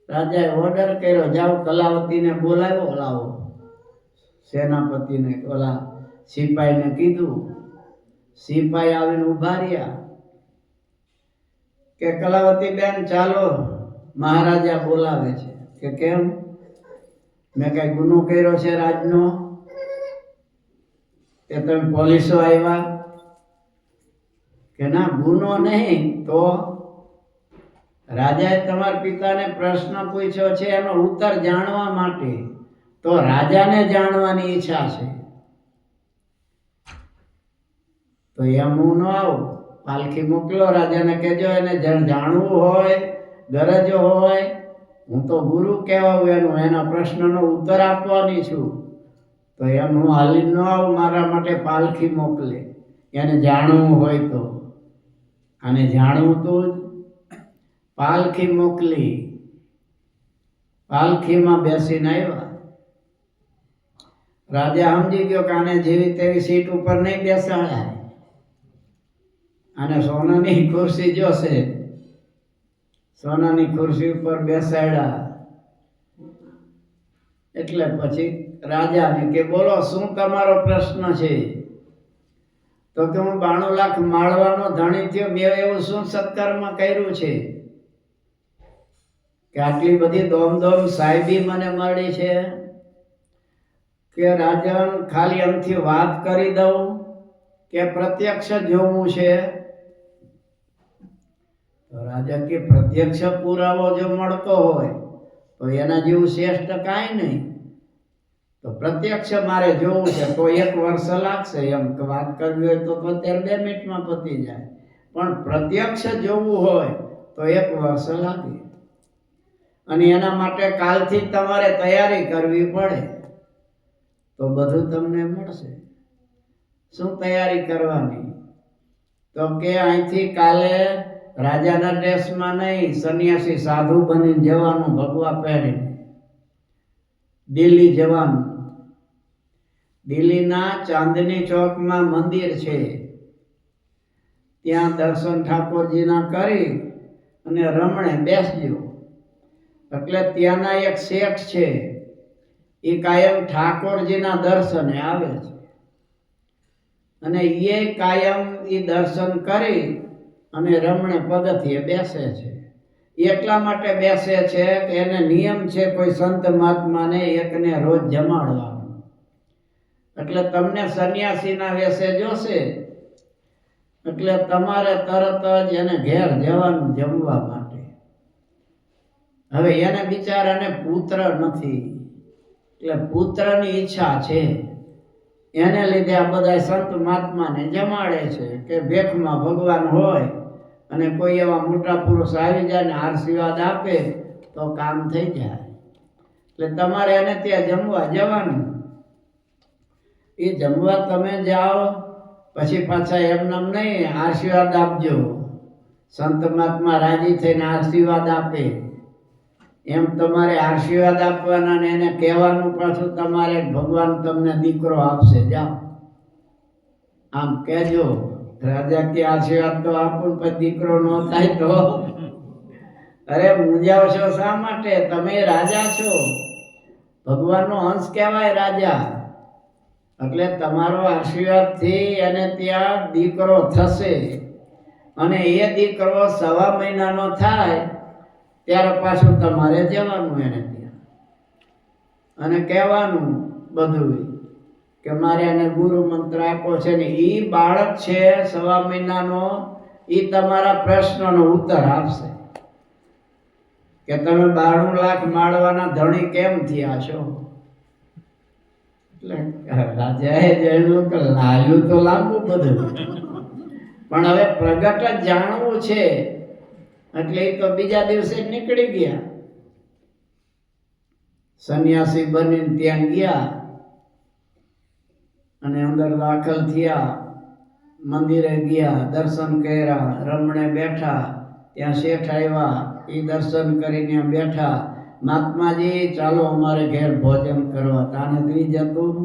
રાજાએ ઓર્ડર કર્યો, જાઓ કલાવતીને બોલાવ્યો, લાવો. સેનાપતિને ઓલા સિપાહીને કીધું. સિપાહી આવીને ઊભા રહ્યા કે કલાવતી બેન ચાલો, મહારાજા બોલાવે છે. કે કેમ, મેં કઈ ગુનો કર્યો છે રાજનો કે તમે પોલીસો આવ્યા? કે ના, ગુનો નહીં. તો રાજાએ તમારા પિતાને પ્રશ્ન પૂછ્યો છે એનો ઉત્તર જાણવા માટે, તો રાજાને જાણવાની ઈચ્છા છે. તો એમ હું ન આવું, પાલખી મોકલો, રાજાને કહેજો એને જાણવું હોય, ગરજ હોય, હું તો ગુરુ કહેવાઉં એનું, એના પ્રશ્નનો ઉત્તર આપવાની છું. તો એમ હું હાલી ન આવું, મારા માટે પાલખી મોકલે, એને જાણવું હોય તો. અને જાણવું તો જ પાલખી મોકલી, પાલખીમાં બેસીને આવ્યા. રાજા સમજી ગયો કે આને જેવી તેવી સીટ ઉપર નહીં બેસાડાય, અને સોનાની ખુરશી જોશે. સોનાની ખુરશી ઉપર બેસાડ્યા. એટલે પછી રાજાને કે બોલો, શું તમારો પ્રશ્ન છે? તો કે હું 92 લાખ માળવાનો ધણી થયો, મેં એવું શું સત્કર્મ કર્યું છે કે આટલી બધી દોમ સાહેબી મને મળી છે? કે રાજન ખાલી આમથી વાત કરી દઉં કે પ્રત્યક્ષ જોવું છે? તો રાજા કે પ્રત્યક્ષ પુરાવો જો મળતો હોય તો એના જેવું શ્રેષ્ઠ કાંઈ નહીં. તો પ્રત્યક્ષ મારે જોવું છે તો 1 વર્ષ લાગશે. એમ કે વાત કરવી હોય તો 2 મિનિટમાં પતી જાય, પણ પ્રત્યક્ષ જોવું હોય તો 1 વર્ષ લાગે. અને એના માટે કાલથી તમારે તૈયારી કરવી પડે, તો બધું તમને મળશે. શું તૈયારી કરવાની? તો કે અહીંથી કાલે રાજાના ડ્રેસમાં નહીં, સંન્યાસી સાધુ બનીને જવાનું, ભગવા પહેરીને દિલ્હી જવાનું. દિલ્હીના ચાંદની ચોકમાં મંદિર છે, ત્યાં દર્શન ઠાકોરજીના કરી અને રમણે બેસજો. એટલે ત્યાંના એક શેઠ છે, એ કાયમ ઠાકોરજીના દર્શને આવે છે, અને એ કાયમ એ દર્શન કરી અને રમણે પગથિયે બેસે છે. એટલા માટે બેસે છે કે એને નિયમ છે કોઈ સંત મહાત્માને એકને રોજ જમાડવાનું. એટલે તમને સંન્યાસીના વેશે જોશે એટલે તમારે તરત જ એને ઘેર જવાનું જમવા માટે. હવે એને બિચારાને પુત્ર નથી, એટલે પુત્રની ઈચ્છા છે, એને લીધે આ બધા સંત મહાત્માને જમાડે છે કે ભેખમાં ભગવાન હોય અને કોઈ એવા મોટા પુરુષ આવી જાય ને આશીર્વાદ આપે તો કામ થઈ જાય. એટલે તમારે એને ત્યાં જમવા જવાનું. એ જમવા તમે જાઓ પછી પાછા એમનેમ નહીં, આશીર્વાદ આપજો. સંત મહાત્મા રાજી થઈને આશીર્વાદ આપે એમ તમારે આશીર્વાદ આપવાના ને એને કહેવાનું પાછું તમારે ભગવાન તમને દીકરો આપશે, જાઓ આમ કહેજો. રાજા કે આશીર્વાદ તો આપું પણ દીકરો ન થાય તો? અરે મૂંઝાવ છો શા માટે? તમે રાજા છો, ભગવાનનો અંશ કહેવાય રાજા. એટલે તમારો આશીર્વાદથી એને ત્યાં દીકરો થશે, અને એ દીકરો 1.25 મહિનાનો થાય ત્યારે પાછું તમારે જવાનું એને ત્યાં અને કહેવાનું બધું કે મારે એને ગુરુ મંત્ર આપ્યો છે ને એ બાળક છે 1.25 મહિનાનો, એ તમારા પ્રશ્નનો ઉત્તર આપશે કે તમે 92 લાખ માળવાના ધણી કેમ થયા છો. એટલે રાજાએ જાણ્યું કે લાયું તો લાંબુ બધું, પણ હવે પ્રગટ જ જાણવું છે. એટલે એ તો બીજા દિવસે નીકળી ગયા, સંન્યાસી બનીને ત્યાં ગયા અને અંદર દાખલ થયા. મંદિરે ગયા, દર્શન કર્યા, રમણે બેઠા. ત્યાં શેઠ આવ્યા, એ દર્શન કરીને બેઠા. મહાત્માજી ચાલો અમારે ઘેર ભોજન કરવા. તાને દી જતું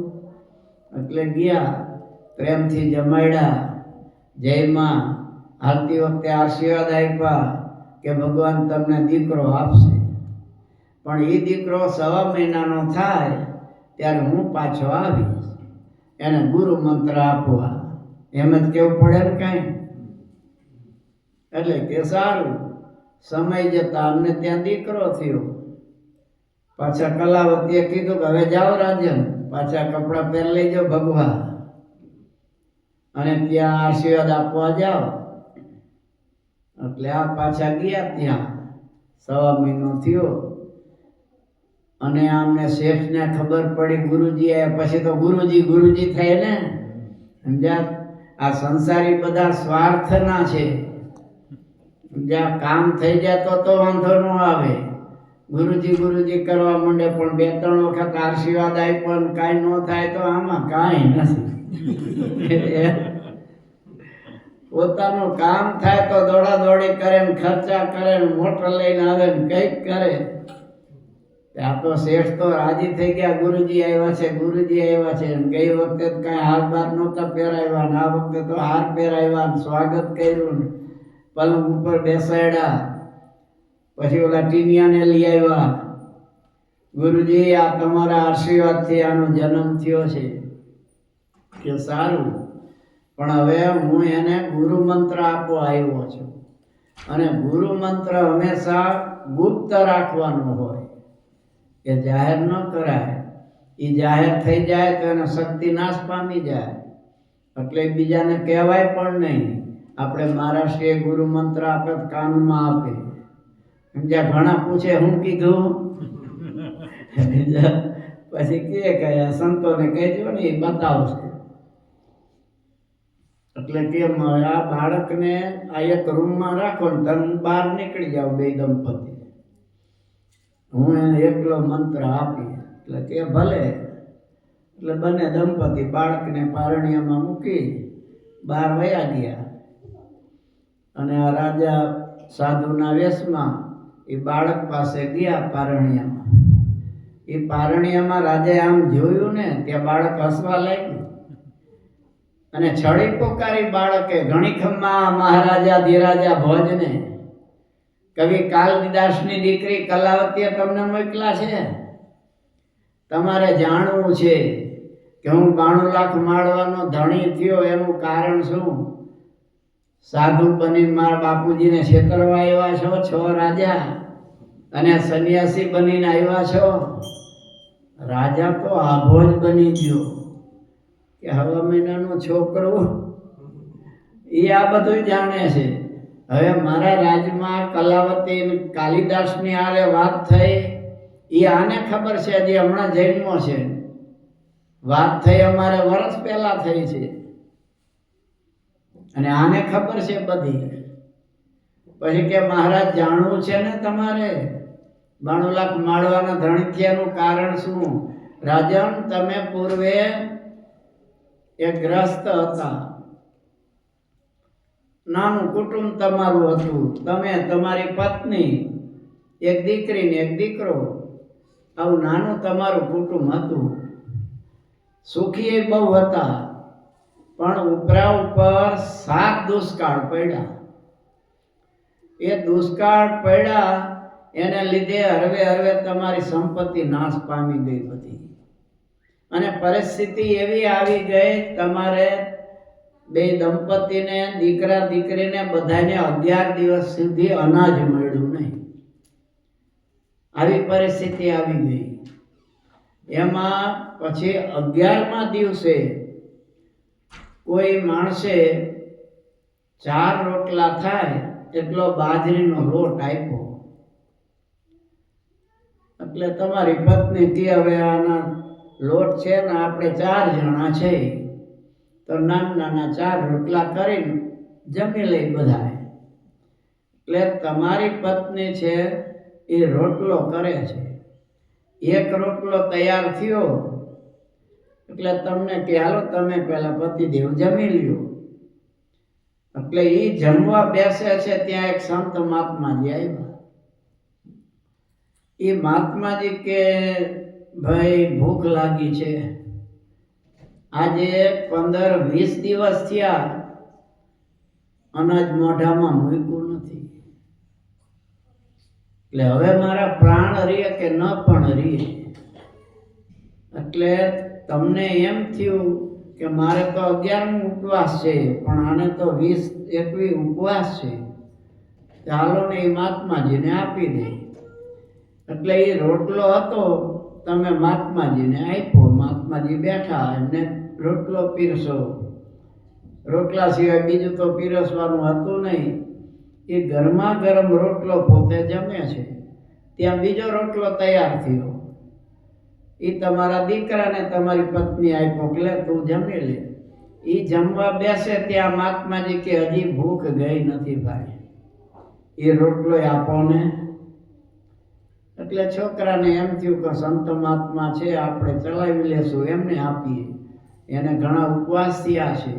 એટલે ગયા, પ્રેમથી જમાડ્યા. જયમાં હાલતી વખતે આશીર્વાદ આપ્યા કે ભગવાન તમને દીકરો આપશે, પણ એ દીકરો 1.5 મહિનાનો થાય ત્યારે હું પાછો આવીશ એને ગુરુ મંત્ર આપવા. એમ જ કેવું પડે ને કાંઈ. એટલે કે સારું. સમય જતા અમને ત્યાં દીકરો થયો. પાછા કલાવતીએ કીધું કે હવે જાઓ રાજન, પાછા કપડાં પહેરી લઈ જાઓ ભગવા અને ત્યાં આશીર્વાદ આપવા જાઓ. એટલે આ પાછા ગયા ત્યાં. 1.25 મહિનો થયો અને અમને શેઠને ખબર પડી ગુરુજી આવ્યા. પછી તો ગુરુજી થાય ને, સમજ્યા. આ સંસારી બધા સ્વાર્થના છે. જ્યાં કામ થઈ જાય તો વાંધો ન આવે. ગુરુજી કરવા માંડે, પણ 2-3 વખત આશીર્વાદ આપ્યો ને કાંઈ ન થાય તો આમાં કાંઈ નથી. પોતાનું કામ થાય તો દોડાદોડી કરે ને ખર્ચા કરે ને મોટર લઈને આવે ને કંઈક કરે. આ તો શેઠ તો રાજી થઈ ગયા, ગુરુજી આવ્યા છે. ગઈ વખતે કાંઈ હાર બાર નહોતા પહેરાવ્યા ને આ વખતે તો હાર પહેરાવ્યા ને સ્વાગત કર્યું ને પલંગ ઉપર બેસાડ્યા. પછી ઓલા ટીનિયાને લઈ આવ્યા. ગુરુજી આ તમારા આશીર્વાદથી આનો જન્મ થયો છે. કે સારું, પણ હવે હું એને ગુરુ મંત્ર આપવા આવ્યો છું અને ગુરુ મંત્ર હંમેશા ગુપ્ત રાખવાનો હોય, એ જાહેર ન કરાય. એ જાહેર થઈ જાય તો એનો શક્તિ નાશ પામી જાય. એટલે બીજાને કહેવાય પણ નહીં. આપણે મહારાષ્ટ્રીય ગુરુ મંત્ર આપે તો કાનમાં આપે. સમજ્યા. ઘણા પૂછે હું કીધું, પછી કે કયા સંતોને કહેજો ને એ બતાવશે. એટલે કેમ આ બાળકને આ એક રૂમમાં રાખો ને તમે બહાર નીકળી જાઓ 2 દંપતી, હું એને એકલો મંત્ર આપી. એટલે કે ભલે. એટલે બંને દંપતી બાળકને પારણિયામાં મૂકી બહાર વયા ગયા. અને આ રાજા સાધુના વેશમાં એ બાળક પાસે ગયા પારણિયામાં. એ પારણિયામાં રાજાએ આમ જોયું ને ત્યાં બાળક હસવા લાગ્યું અને છડી પોકારી બાળકે, ઘણી ખમ્મા મહારાજા ધીરાજા ભોજને. કવિ કાલિદાસની દીકરી કલાવતીએ તમને મોકલા છે. તમારે જાણવું છે કે હું 92 લાખ માળવાનો ધણી થયો એનું કારણ શું? સાધુ બની મારા બાપુજીને છેતરવા આવ્યા છો રાજા, અને સંન્યાસી બનીને આવ્યા છો. રાજા તો આભો જ બની ગયો કે 1.5 મહિનાનો છોકરો. એ આ બધું જાણે છે. હવે મારા રાજમાં કલાવતી કાલિદાસની આરે વાત થઈ, એ આને ખબર છે, હજી હમણાં જન્મો છે. વાત થઈ અમારે વર્ષ પહેલા થઈ છે અને આને ખબર છે બધી. પછી કે મહારાજ જાણવું છે ને તમારે 92 લાખ માળવાના ધણી થયાનું કારણ શું? રાજન, તમે પૂર્વે એક ગ્રસ્ત હતા, નાનું કુટુંબ તમારું હતું. તમે, તમારી પત્ની, એક દીકરી ને એક દીકરો, આવું નાનું તમારું કુટુંબ હતું. સુખી બહુ હતા, પણ ઉપરા ઉપર 7 દુષ્કાળ પડ્યા. એ દુષ્કાળ પડ્યા એને લીધે હરવે તમારી સંપત્તિ નાશ પામી ગઈ બધી. અને પરિસ્થિતિ એવી આવી ગઈ, તમારે 2 દંપતીને, દીકરા દીકરીને બધાને 11 દિવસ સુધી અનાજ મળ્યું નહીં. આવી પરિસ્થિતિ આવી ગઈ. એમાં પછી 11મા દિવસે કોઈ માણસે 4 રોટલા થાય એટલો બાજરીનો લોટ આપ્યો. એટલે તમારી પત્ની કે હવે આના લોટ છે ને આપણે 4 જણા છે તો નાના 4 રોટલા કરીને જમી લઈ બધા. એટલે તમારી પત્ની છે એ રોટલો કરે છે. એક રોટલો તૈયાર થયો એટલે તમને કે હાલો તમે પહેલા પતિદેવ જમી લ્યો. એટલે એ જમવા બેસે છે ત્યાં એક સંત મહાત્માજી આવ્યા. એ મહાત્માજી કે ભાઈ ભૂખ લાગી છે, આજે 15-20 દિવસ થયા અનાજ મોઢામાં મૂક્યું નથી. એટલે હવે મારા પ્રાણ રીએ કે ન પણ રીએ. એટલે તમને એમ થયું કે મારે તો 11મો ઉપવાસ છે, પણ આને તો 20-21 ઉપવાસ છે, ચાલો ને એ મહાત્માજીને આપી દે. એટલે એ રોટલો હતો, તમે મહાત્માજીને આપ્યો. મહાત્માજી બેઠા, એમને રોટલો પીરસો. રોટલા સિવાય બીજું તો પીરસવાનું હતું નહીં. એ ગરમા ગરમ રોટલો પોતે જમે છે, ત્યાં બીજો રોટલો તૈયાર થયો. એ તમારા દીકરાને તમારી પત્ની આપ્યો કે લે તું જમી લે. એ જમવા બેસે ત્યાં મહાત્માજી કે હજી ભૂખ ગઈ નથી ભાઈ, એ રોટલો આપો ને. એટલે છોકરાને એમ થયું કે સંત મહાત્મા છે, આપણે ચલાવી લેશું, એમને આપીએ. એને ઘણા ઉપવાસ થયા છે,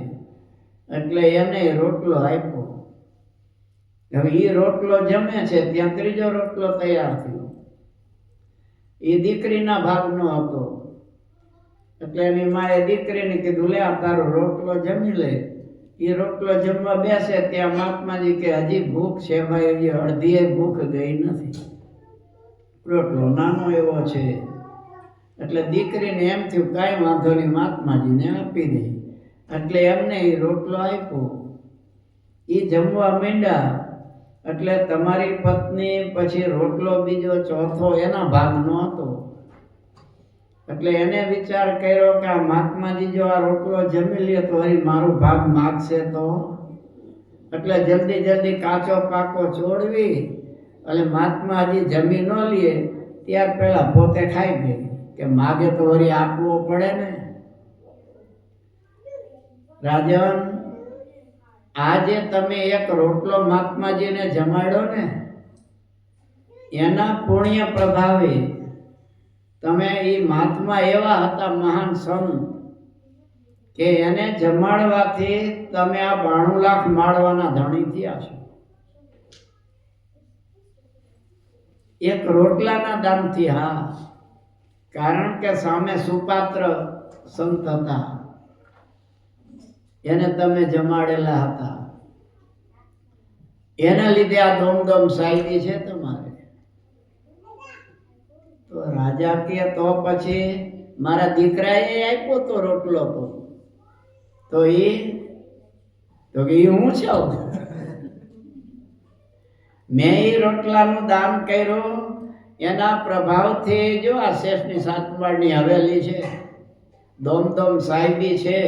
એટલે એને રોટલો આપ્યો. હવે એ રોટલો જમે છે ત્યાં ત્રીજો રોટલો તૈયાર થયો. એ દીકરીના ભાગનો હતો. એટલે એની માએ દીકરીને કીધું લે આ તારો રોટલો જમી લે. એ રોટલો જમવા બેસે ત્યાં મહાત્માજી કે હજી ભૂખ છે ભાઈ, હજી અડધીએ ભૂખ ગઈ નથી, રોટલો નાનો એવો છે. એટલે દીકરીને એમ થયું કાંઈ વાંધો નહીં, મહાત્માજીને આપી દે. એટલે એમને એ રોટલો આપ્યો. એ જમવા માંડ્યા. એટલે તમારી પત્ની પછી રોટલો બીજો ચોથો એના ભાગનો હતો. એટલે એને વિચાર કર્યો કે આ મહાત્માજી જો આ રોટલો જમી લે તો હરી મારો ભાગ માગશે તો. એટલે જલ્દી જલ્દી કાચો પાકો ચોળવી અને મહાત્મા હજી જમી ન લે ત્યાર પહેલા પોતે ખાઈ ગઈ કે માગે તો વળી આપવો પડે ને. રાજન, આજે તમે એક રોટલો મહાત્માજીને જમાડ્યો ને, એના પુણ્ય પ્રભાવે તમે એ મહાત્મા એવા હતા મહાન સંત કે એને જમાડવાથી તમે આ 92 લાખ માળવાના ધણી થયા છો. એક રોટલાના દાનથી. હા, કારણ કે સામે સુપાત્ર સંત હતા, એને તમે જમાડેલા હતા. એના લીધે આ દોમદોમ સાયદી છે તમારે. તો રાજા કે તો પછી મારા દીકરાએ આપ્યો તો રોટલો તો એ હું છું. મેં એ રોટલાનું દાન કર્યું, એના પ્રભાવથી જો આ શેષની સાતમાળની હવેલી છે, દોમદોમ સાહેબી છે,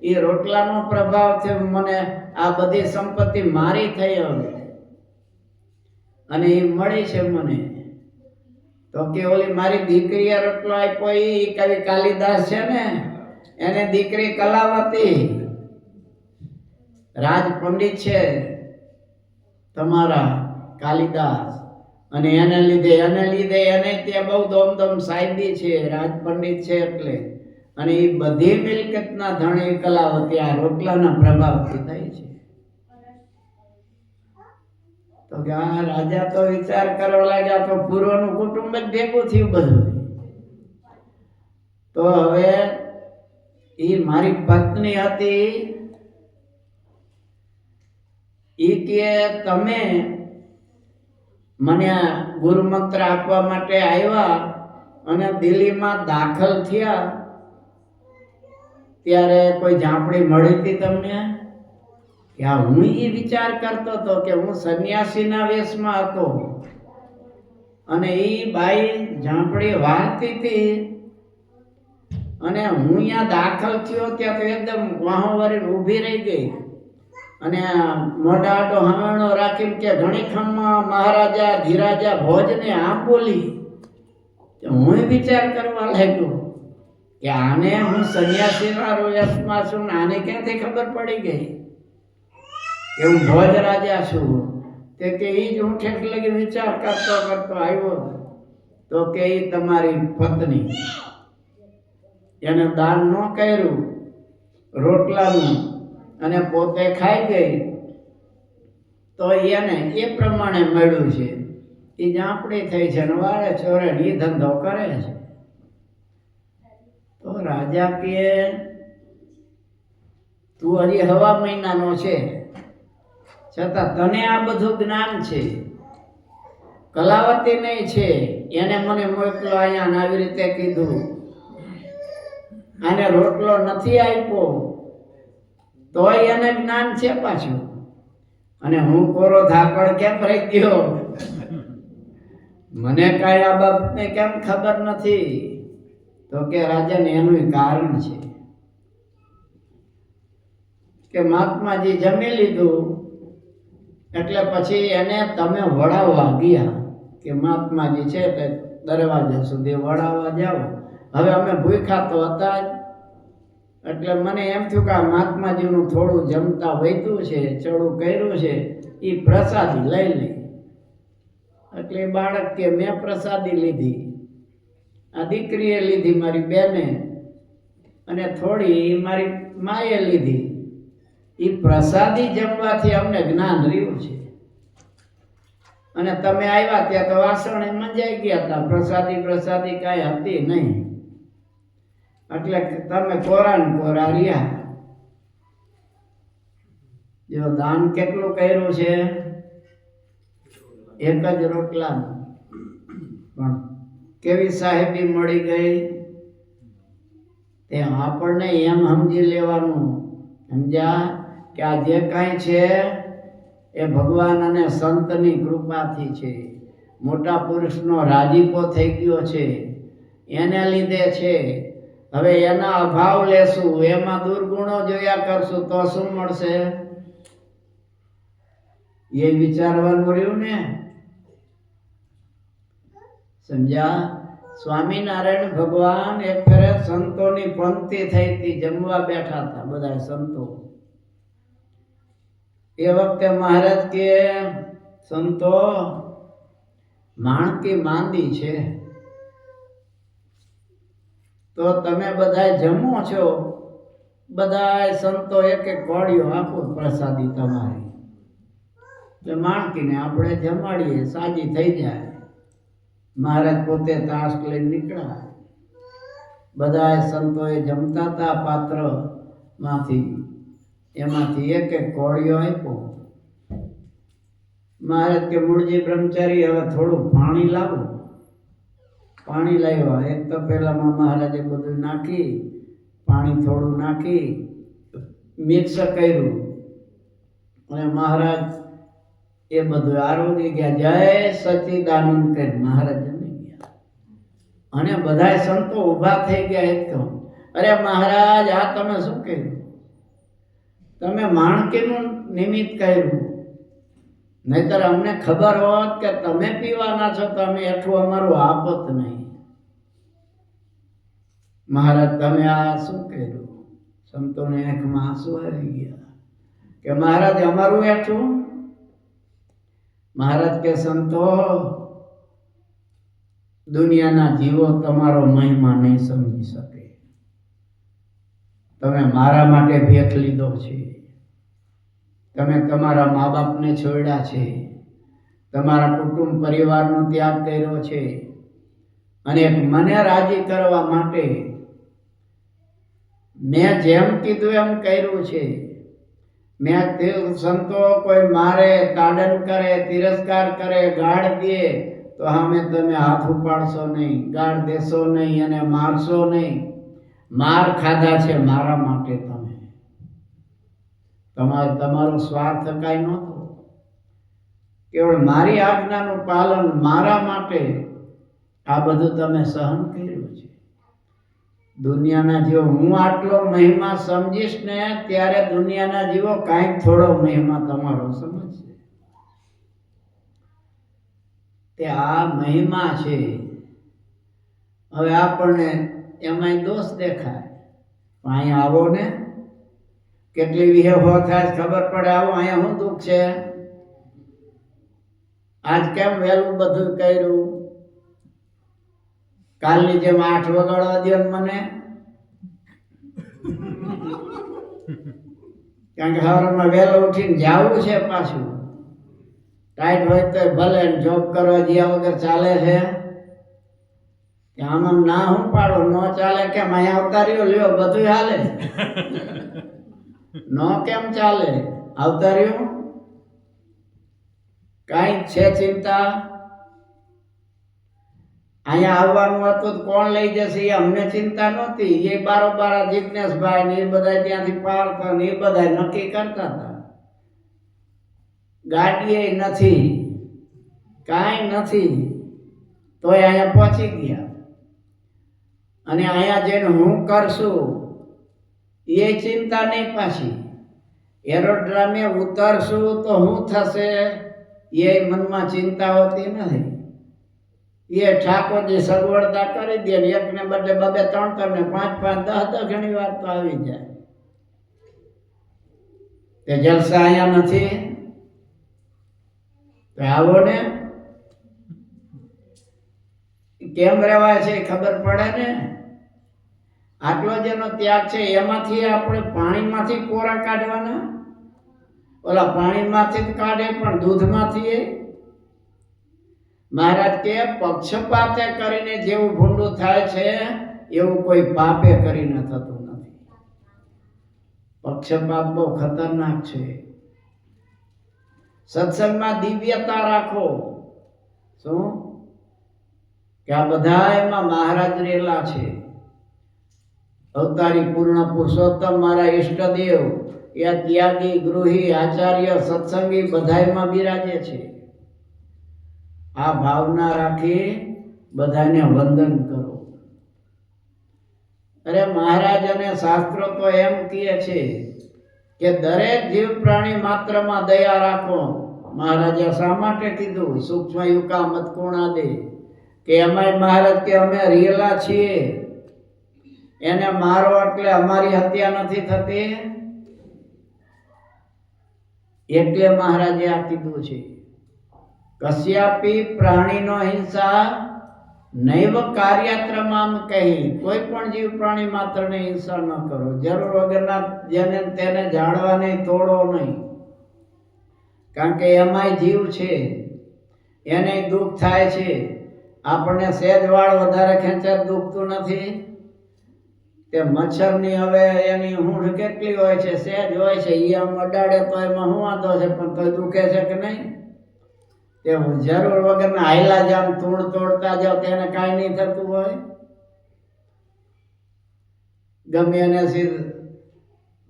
એ રોટલાનો પ્રભાવથી મને આ બધી સંપત્તિ મારી થઈ હવે, અને એ મળી છે મને. તો કે ઓલી મારી દીકરીએ રોટલો આપ્યો, એ કવિ કાલિદાસ છે ને, એને દીકરી કલાવતી રાજ પંડિત છે તમારા કાલિદાસ, અને એને લીધે એને ત્યાં બહુ દોમદોમ સાહેબી છે, રાજ પંડિત છે. એટલે અને એ બધી મિલકતના ધણી કલાવતી આ રોટલાના પ્રભાવથી થઈ છે. તો કે આ રાજા તો વિચાર કરવા લાગ્યા તો પૂર્વનું કુટુંબ જ ભેગું થયું બધું. તો હવે એ મારી પત્ની હતી, એ કે તમે મને ગુરુમંત્ર આપવા માટે આવ્યા અને દિલ્હીમાં દાખલ થયા ત્યારે કોઈ ઝાંપડી મળી હતી તમને? કે હું એ વિચાર કરતો હતો કે હું સંન્યાસીના વેશમાં હતો અને એ બાઈ ઝાંપડી વાળતી હતી અને હું અહીંયા દાખલ થયો ત્યાં તો એકદમ વાહો વળી ઊભી રહી ગઈ અને મોઢા આડો હાવણો રાખીને કે ઘણી ખમ્મા મહારાજા ધીરાજા ભોજને આમ બોલી. હું વિચાર કરવા લાગ્યો કે આને હું સંન્યાસીના વેશમાં છું ને આને ક્યાંથી ખબર પડી ગઈ કે હું ભોજ રાજા છું? તે કે એ જ હું ઠેક લગી વિચાર કરતો આવ્યો તો કે એ તમારી પત્ની એને દાન ન કર્યું રોટલાનું અને પોતે ખાઈ ગઈ તો એને એ પ્રમાણે મળ્યું છે. એ ઝાંપડી થઈ છે ને વાળે ચોરે એ ધંધો કરે છે. તો રાજા કે તું હજી 1.5 મહિનાનો છે છતાં તને આ બધું જ્ઞાન છે. કલાવતી નહીં છે, એને મને મોકલો અહીંયા અને આવી રીતે કીધું, આને રોટલો નથી આપ્યો તોય એને જ્ઞાન છે પાછું, અને હું કોરો ધાકડ કેમ રહી ગયો, મને કાંઈ આ બાબતને કેમ ખબર નથી? તો કે રાજન, એનું કારણ છે કે મહાત્માજી જમી લીધું એટલે પછી એને તમે વળાવવા ગયા કે મહાત્માજી છે તે દરવાજા સુધી વળાવવા જાઓ. હવે અમે ભૂખ્યા તો હતા જ, એટલે મને એમ થયું કે આ મહાત્માજીનું થોડું જમતા વધ્યું છે, ચડું કર્યું છે, એ પ્રસાદી લઈ લઈ. એટલે બાળક કે મેં પ્રસાદી લીધી, આ દીકરીએ લીધી મારી બેને, અને થોડી મારી માએ લીધી. એ પ્રસાદી જમવાથી અમને જ્ઞાન રહ્યું છે, અને તમે આવ્યા ત્યાં તો વાસણે મંજાઈ ગયા હતા, પ્રસાદી કાંઈ હતી નહીં, એટલે તમે કોરા ને કોરા રહ્યા. જો દાન કેટલું કર્યું છે, એક જ રોટલાનું, પણ કેવી સાહેબી મળી ગઈ તે આપણને એમ સમજી લેવાનું. સમજ્યા કે આ જે કાંઈ છે એ ભગવાન અને સંતની કૃપાથી છે, મોટા પુરુષનો રાજીપો થઈ ગયો છે, એને લીધે છે. હવે એના અભાવ લેશું, એમાં દુર્ગુણો જોયા કરશું તો શું મળશે એ વિચારવાનું રહ્યું ને. સમજ્યા? સ્વામિનારાયણ ભગવાન એક ફેરે સંતોની પંક્તિ થઈ હતી, જમવા બેઠા હતા બધા સંતો. એ વખતે મહારાજ કે સંતો, માણકી માંદી છે તો તમે બધા જમો છો, બધા સંતો એક એક કોળીઓ આપો પ્રસાદી તમારી, એટલે માણકીને આપણે જમાડીએ, સાજી થઈ જાય. મહારાજ પોતે તાશ લઈને નીકળ્યા, બધા સંતોએ જમતા હતા પાત્ર એમાંથી એક એક કોળીઓ આપ્યો. મહારાજ કે મૂળજી બ્રહ્મચારી, હવે થોડું પાણી લાવો. પાણી લાવ્યા. એક તો પહેલામાં મહારાજે બધું નાખી, પાણી થોડું નાખી મિક્સ કર્યું, અને મહારાજ એ બધું આરોગી ગયા. જય સચ્ચિદાનંદ કરી મહારાજ જમી ગયા, અને બધા સંતો ઊભા થઈ ગયા એકદમ. અરે મહારાજ, આ તમે શું કર્યું? તમે માણકીનું નિમિત્ત કર્યું, નહીતર અમને ખબર હોત કે તમે પીવાના છો તો અમે એટલું અમારું આપત નહીં. મહારાજ, તમે આ શું કર્યું? સંતોને આંખમાં આંસુ આવી ગયા કે મહારાજ, અમારું એટલું? મહારાજ કે સંતો, દુનિયાના જીવો તમારો મહિમા નહીં સમજી શકે. તમે મારા માટે ભેખ લીધો છે, તમે તમારા મા બાપને છોડ્યા છે, તમારા કુટુંબ પરિવારનો ત્યાગ કર્યો છે, અને મને રાજી કરવા માટે મેં જેમ કીધું એમ કર્યું છે. મેં સંતો કોઈ મારે, તાડન કરે, તિરસ્કાર કરે, ગાળ દે તો સામે તમે હાથ ઉપાડશો નહીં, ગાળ દેશો નહીં અને મારશો નહીં. માર ખાધા છે મારા માટે તમે, તમારો સ્વાર્થ કાંઈ નહોતો, કેવળ મારી આજ્ઞાનું પાલન મારા માટે આ બધું તમે સહન કર્યું છે. દુનિયાના જીવો, હું આટલો મહિમા સમજીશ ને ત્યારે દુનિયાના જીવો કાંઈક થોડો મહિમા તમારો સમજશે. તે આ મહિમા છે. હવે આપણને એમાંય દોષ દેખાય, પણ અહીંયા આવો ને, કેટલી વિહેવો થાય ખબર પડે. આવો, અહીંયા શું દુઃખ છે? આજ કેમ વહેલું બધું કર્યું? કાલની જેમ 8 વગાડવા દે મને, કારણ કે સવારમાં વહેલો ઉઠીને જાવું છે પાછું. ટાઈટ હોય તો ભલે, જોબ કરવા જ્યાં વગર ચાલે છે. આમ ના હું પાડો, ન ચાલે કેમ? અહીંયા આવતા રહ્યો, લ્યો બધું હાલે. ન કેમ ચાલે? આવતા રહ્યો. કાંઈ છે ચિંતા? અહીંયા આવવાનું હતું તો કોણ લઈ જશે એ અમને ચિંતા નહોતી. એ બારોબાર જિજ્ઞેશભાઈ ને એ બધા ત્યાંથી પાર્થ ને એ બધા નક્કી કરતા હતા. ગાડીએ નથી, કાંઈ નથી, તોય અહીંયા પહોંચી ગયા. અને અહીંયા જઈને હું કરશું એ ચિંતા નહીં. પાછી એરોડ્રામે ઉતરશું તો શું થશે એ મનમાં ચિંતા હોતી નથી. એ ઠાકોરજી સગવડતા કરી દે ને એકને બદલે 2, 3, 3 ને 5, 5, 10 ઘણી વાર તો આવી જાય. તે જલસા અહીંયા નથી તો આવો ને. કેમ રહેવાય છે ખબર પડે ને. આટલો જેનો ત્યાગ છે એમાંથી આપણે પાણીમાંથી કોરા કાઢવાના. ઓલા પાણીમાંથી જ કાઢે પણ દૂધમાંથી મહારાજ કે પક્ષપાતે કરીને જેવું ભૂંડું થાય છે એવું કોઈ પાપે કરીને થતું નથી. પક્ષપાત બહુ ખતરનાક છે. સત્સંગમાં દિવ્યતા રાખો. શું કે આ બધા એમાં મહારાજ રહેલા છે. અવતારી પૂર્ણ પુરુષોત્તમ મારા ઈષ્ટદેવ એ ત્યાગી, ગૃહી, આચાર્ય, સત્સંગી બધાયમાં બિરાજે છે. આ ભાવના રાખી બધાને વંદન કરો. અરે મહારાજ અને શાસ્ત્રો તો એમ કહે છે કે દરેક જીવ પ્રાણી માત્રમાં દયા રાખો. મહારાજે શા માટે કીધું? સૂક્ષ્મ યુકા મત કોણા દે કે અમાય મહારાજ કે અમે રિયલા છીએ, એને મારો એટલે અમારી હત્યા નથી થતી. એટલે મહારાજે આ કીધું છે કશ્યાપી પ્રાણીનો હિંસા નૈવ કાર્યત્રમામ કહી. કોઈ પણ જીવ પ્રાણી માત્રને હિંસા ન કરો. જરૂર વગરના જેને તેને જાણવા નહીં, તોડો નહીં. કારણ કે એમાંય જીવ છે, એને દુઃખ થાય છે. આપણને સહેજ વાળ વધારે ખેંચે દુખતું નથી. તે મચ્છરની હવે એની હૂંઠ કેટલી હોય છે? સહેજ હોય છે. એ આમ અડાડે તો એમાં શું વાંધો છે, પણ તો દુખે છે કે નહીં? તે જરૂર વગરના હાયલા જામ તૂણ તોડતા જાવ તેને કાંઈ નહીં થતું હોય. ગમે એને સીધ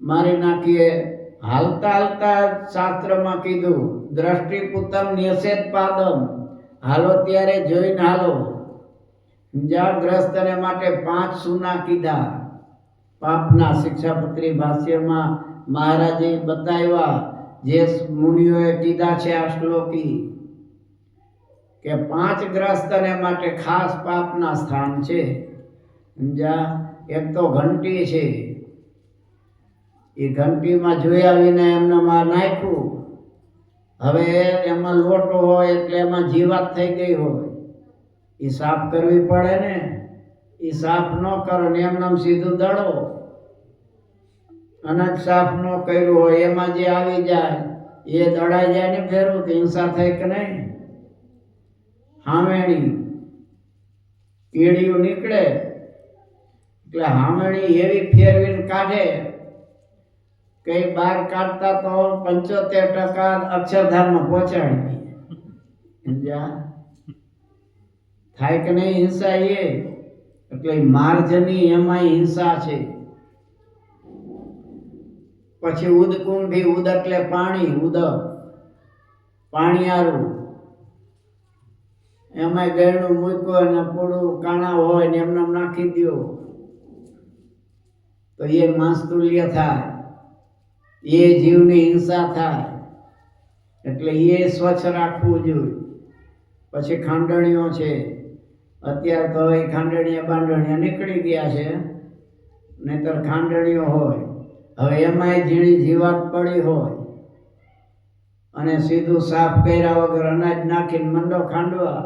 મારી નાખીએ. હાલતા હાલતા શાસ્ત્રમાં કીધું દ્રષ્ટિપુતમ નિષેધ પાદમ. હાલો ત્યારે જોઈને હાલો. ગ્રસ્તને માટે 5 સુના કીધા. પાપના શિક્ષાપત્રી ભાષ્યમાં મહારાજે બતાવ્યા જે મુનિઓએ કીધા છે આ શ્લોકી કે 5 ગ્રસ્તને માટે ખાસ પાપના સ્થાન છે. સમજ્યા? એક તો ઘંટી છે. એ ઘંટીમાં જોઈ આવીને એમને માં નાખ્યું. હવે એમાં લોટો હોય એટલે એમાં જીવાત થઈ ગઈ હોય. એ સાફ કરવી પડે ને. એ સાફ ન કરો ને એમનામ સીધું દળો. અનાજ સાફ ન કર્યું હોય એમાં જે આવી જાય એ દળાઈ જાય ને ફેરવું તો હિંસા થાય કે નહીં? હામેણી કીડીયું નીકળે એટલે હામેણી એવી ફેરવીને કાઢે કે બહાર કાઢતા તો 75% અક્ષરધામમાં પહોંચાડી દે. થાય કે નહીં હિંસા? એ એટલે માર્જની એમાં હિંસા છે. પછી ઉદકુંભી, ઉદ એટલે પાણી, ઉદક પાણીયારું, એમાં ગયણું મૂક્યું અને પૂરું કાણા હોય ને એમને નાખી દો તો એ માંસતુલ્ય થાય. એ જીવની હિંસા થાય. એટલે એ સ્વચ્છ રાખવું જોઈએ. પછી ખાંડણીઓ છે. અત્યારે તો એ ખાંડણીયા બાંડણીયા નીકળી ગયા છે, નહીતર ખાંડણીઓ હોય. હવે એમાંય ઝીણી જીવાત પડી હોય અને સીધું સાફ કર્યા વગર અનાજ નાખીને મંડો ખાંડવા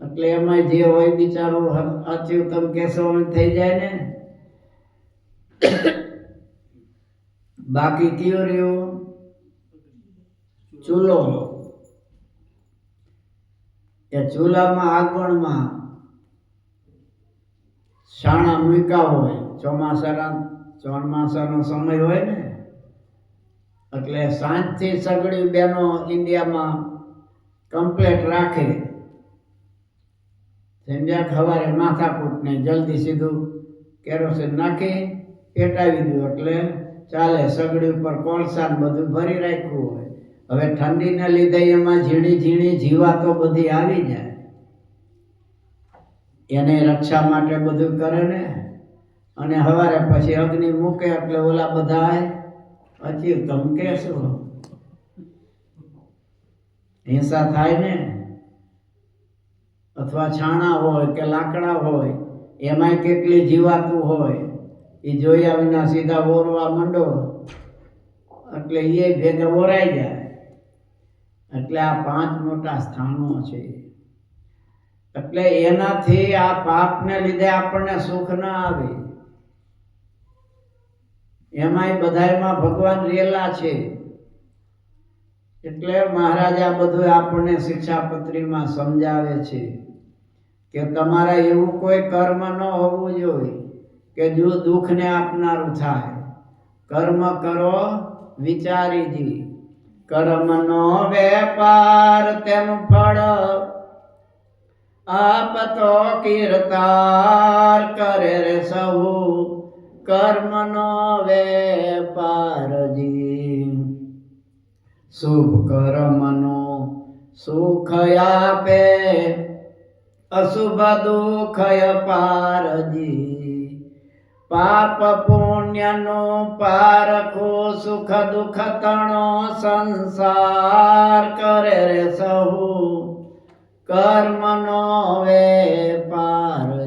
એટલે એમાં જે હોય બિચારું અચ્યુતમ કેશવ થઈ જાય ને. બાકી કયું રહ્યું? ચૂલો. એ ચૂલામાં આગળમાં છાણા મૂક્યા હોય. ચોમાસાનો સમય હોય ને એટલે સાંજથી સગડી બેનો ઇન્ડિયામાં કમ્પ્લેટ રાખે, સમજ્યા? સવારે માથાકૂટ નહીં, જલ્દી સીધું કેરોસીન નાખી પેટાવી દો એટલે ચાલે. સગડી ઉપર કોળસા ને બધું ભરી રાખ્યું હોય. હવે ઠંડીને લીધે એમાં ઝીણી ઝીણી જીવાતો બધી આવી જાય, એને રક્ષા માટે બધું કરે ને. અને સવારે પછી અગ્નિ મૂકે એટલે ઓલા બધા પછી તમે કહેશો હિંસા થાય ને. અથવા છાણા હોય કે લાકડા હોય એમાંય કેટલી જીવાતું હોય, એ જોયા વિના સીધા ઓરવા માંડો એટલે એ ભેગા ઓરાઈ જાય. એટલે આ 5 મોટા સ્થાનો છે. એટલે એનાથી આ પાપને લીધે આપણને સુખ ના આવે. એમાંય બધાયમાં ભગવાન રેલા છે. એટલે મહારાજ આ બધું આપણને શિક્ષાપત્રીમાં સમજાવે છે કે તમારે એવું કોઈ કર્મ ન હોવું જોઈએ કે જો દુઃખને આપનારું થાય. કર્મ કરો વિચારીજી, કર્મનો વેપાર તેનું ફળ આપતો કીર્તાર કરે રે સહુ. કર્મનો વેપારજી, શુભ કર્મનો સુખ આપે, અશુભ દુઃખ પારજી. પાપ પુણ્યનો પારખો, સુખ દુઃખ તણો સંસાર કરે રે સહુ. કર્મનો વેપારજી,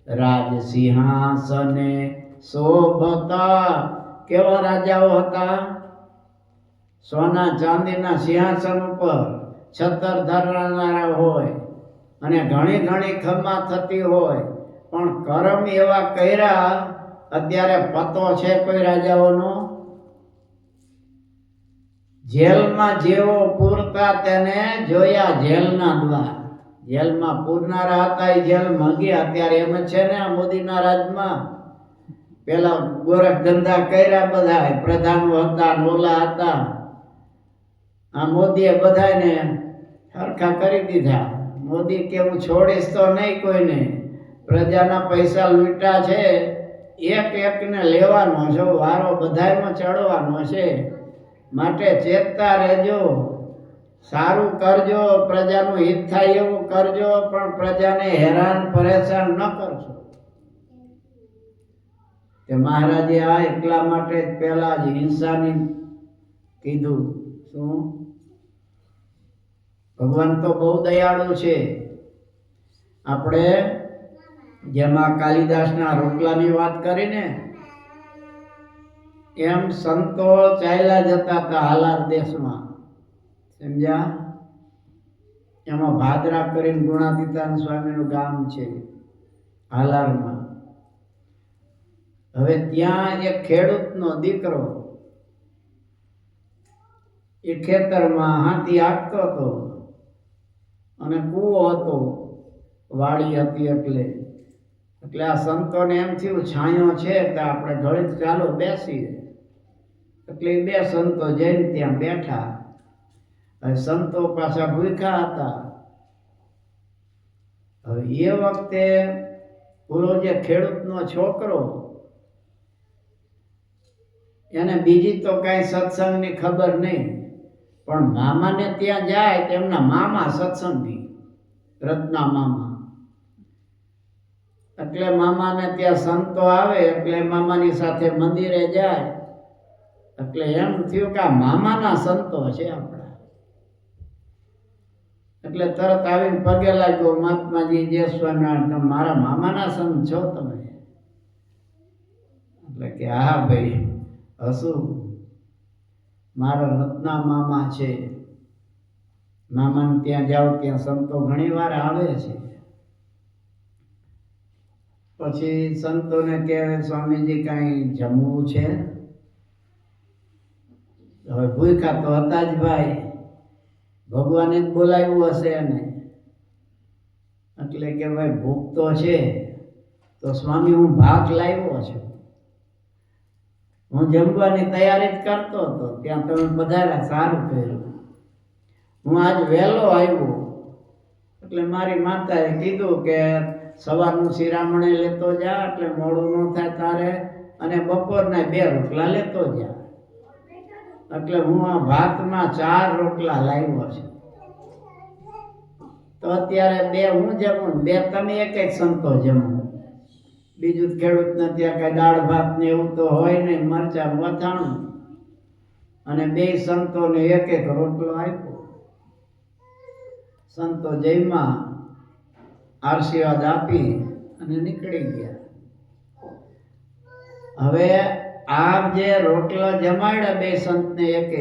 રાજ સિંહાસને શોભતા. કેવા રાજાઓ હતા? સોના ચાંદીના સિંહાસન ઉપર છત્ર ધરનારા હોય અને ઘણી ઘણી ખમ્મા થતી હોય, પણ કર્મ એવા કર્યા. અત્યારે પતો છે કોઈ રાજાઓનો? જેલમાં જેવો પૂરતા તેને જોયા જેલના દ્વાર. જેલમાં પૂરનારા હતા એ જેલમાં ગયા. અત્યારે એમ છે ને આ મોદીના રાજમાં. પેલા ગોરખ ધંધા કર્યા બધા, પ્રધાનો હતા, નોલા હતા. આ મોદીએ બધાને સરખા કરી દીધા. મોદી કે હું છોડીશ તો નહીં કોઈને. પ્રજાના પૈસા લૂંટા છે, એક એકને લેવાનો છો, વારો બધાયમાં ચડવાનો છે. માટે ચેતતા રહેજો, સારું કરજો, પ્રજાનું હિત થાય એવું કરજો, પણ પ્રજાને હેરાન પરેશાન ન કરશો. કે મહારાજે આ એટલા માટે પહેલા જ હિંસાની કીધું. શું? ભગવાન તો બહુ દયાળુ છે. આપણે જેમાં કાલિદાસના રોટલાની વાત કરીને એમ સંતો ચાલ્યા જતા હતા હાલાર દેશમાં, સમજ્યા? એમાં ભાદરા કરીને ગુણાતીતાન સ્વામીનું ગામ છે હાલારમાં. હવે ત્યાં એક ખેડૂતનો દીકરો એ ખેતરમાં હાથી હાંકતો હતો અને કૂવો હતો, વાડી હતી. એટલે આ સંતોને એમ થયું છાંયો છે તો આપણે ઘડીક ચાલો બેસીએ. એટલે એ 2 સંતો જઈને ત્યાં બેઠા. હવે સંતો પાછા ભૂખ્યા હતા. હવે એ વખતે ઓલો જે ખેડૂતનો છોકરો, એને બીજી તો કાંઈ સત્સંગની ખબર નહીં, પણ મામાને ત્યાં જાય તો એમના મામા સત્સંગી, રત્ના મામા. એટલે મામાને ત્યાં સંતો આવે એટલે મામાની સાથે મંદિરે જાય. એટલે એમ થયું કે આ મામાના સંતો છે આપણા. એટલે તરત આવીને પગે લાગ્યો, મહાત્માજી જય સ્વામિનારાયણ, મારા મામાના સંત છો તમે? એટલે કે હા ભાઈ, હસું, મારા રત્ના મામા છે. મામાને ત્યાં જાઓ ત્યાં સંતો ઘણી વાર આવે છે. પછી સંતોને કહે સ્વામીજી કાંઈ જમવું છે? હવે ભૂખ્યા તો હતા જ ભાઈ, ભગવાને જ બોલાવ્યું હશે એને. એટલે કે ભાઈ ભૂખ તો છે, તો સ્વામી હું ભાત લાવ્યો છું. હું જમવાની તૈયારી જ કરતો હતો, ત્યાં તમે પધાર્યા, સારું કર્યું. હું આજ વહેલો આવ્યો એટલે મારી માતાએ કીધું કે સવારનું શિરામણી લેતો જા એટલે મોડું ન થાય તારે, અને બપોરના 2 રોટલા લેતો જા. એટલે હું આ ભાતમાં 4 રોટલા લાવ્યો છું. તો અત્યારે 2 હું જમું, 2 તમે એક સંતો જમો. બીજું ખેડૂતને ત્યાં કઈ દાળ ભાત ને એવું તો હોય નહીં, મરચાં વથાણું, અને 2 સંતોને એક રોટલો આપ્યો. સંતો જયમાં આશીર્વાદ આપી અને નીકળી ગયા. હવે આ જે રોટલા જમાડ્યા 2 સંતને એક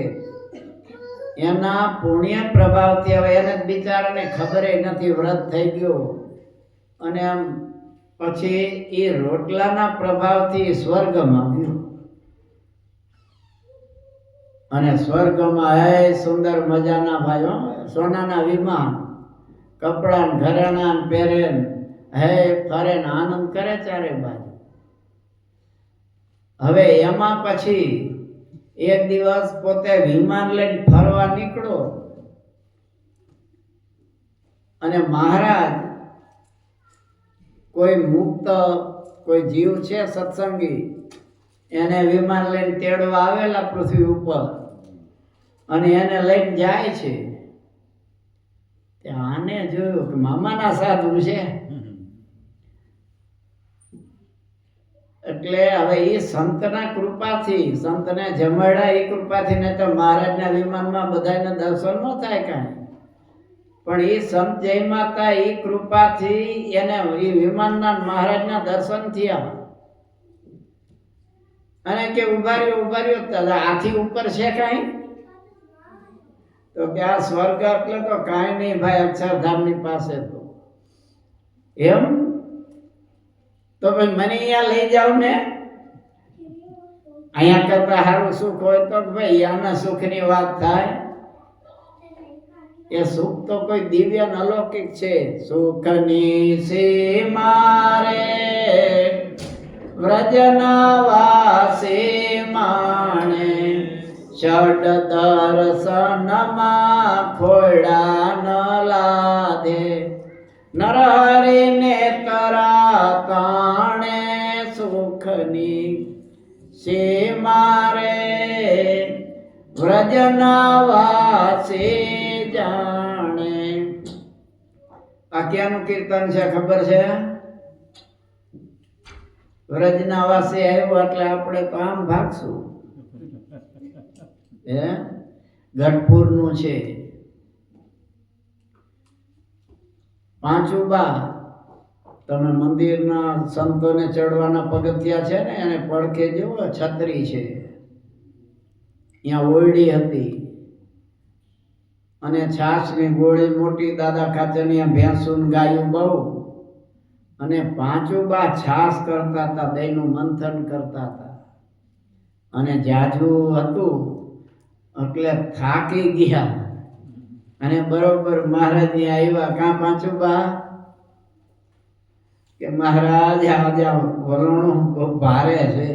એના પુણ્ય પ્રભાવથી હવે એને બિચારાને ખબર નથી, વ્રત થઈ ગયો, અને આમ પછી એ રોટલાના પ્રભાવથી સ્વર્ગમાં ગયો. અને સ્વર્ગમાં હે સુંદર મજાના ભાઈઓ, સોનાના વિમાન, કપડા ઘરેણા પહેરે, હે ફરે ને આનંદ કરે ચારે બાજુ. હવે એમાં પછી એક દિવસ પોતે વિમાન લઈને ફરવા નીકળો, અને મહારાજ કોઈ મુક્ત કોઈ જીવ છે સત્સંગી, એને વિમાન લઈને તેડવા આવેલા પૃથ્વી ઉપર, અને એને લઈને જાય છે. આને જોયું કે મામાના સાધુ છે, એટલે હવે એ સંતના કૃપાથી, સંતને જમાડ્યા એ કૃપાથી, ને તો મહારાજના વિમાનમાં બધાને દર્શન ન થાય કાંઈ, પણ એ સંત જય માતા એ કૃપાથી એને એ વિમાનના મહારાજના દર્શન થયા. અને કે ઉભા રહ્યો આથી ઉપર છે કાંઈ? તો કે આ સ્વર્ગ એટલે તો કાંઈ નહીં ભાઈ, અક્ષરધામની પાસે તો. એમ તો ભાઈ મને અહીંયા લઈ જાવ ને, અહીંયા કરતા સારું સુખ હોય તો ભાઈ આના સુખની વાત થાય. એ સુખ તો કોઈ દિવ્ય અને અલૌકિક છે. સુખની સીમા રે વ્રજના વાસે માણે, ષડ દર્શનમાં ખોડા ન લાદે, નરહરિને તરા તાણે સુખની સીમા રે વ્રજના વાસે જાણે. આ ક્યાંનું કીર્તન છે ખબર છે? વ્રજના વાસે આવ્યો એટલે આપણે તો આમ ભાગશું. ગઢપુરનું છે. પાંચુબા, તમે મંદિરના સંતોને ચડવાના પગથિયા છે ને, એને પડખે જેવો છત્રી છે, ત્યાં ઓરડી હતી, અને છાશની ગોળી મોટી, દાદા ખાચરની ભેંસું ગાયું બહુ. અને પાંચુબા છાશ કરતા હતા, દહીંનું મંથન કરતા હતા, અને જાજુ હતું એટલે થાકી ગયા. અને બરોબર મહારાજ આવ્યા, કાં પાંચુબા? કે મહારાજ આજે વલણું બહુ ભારે છે.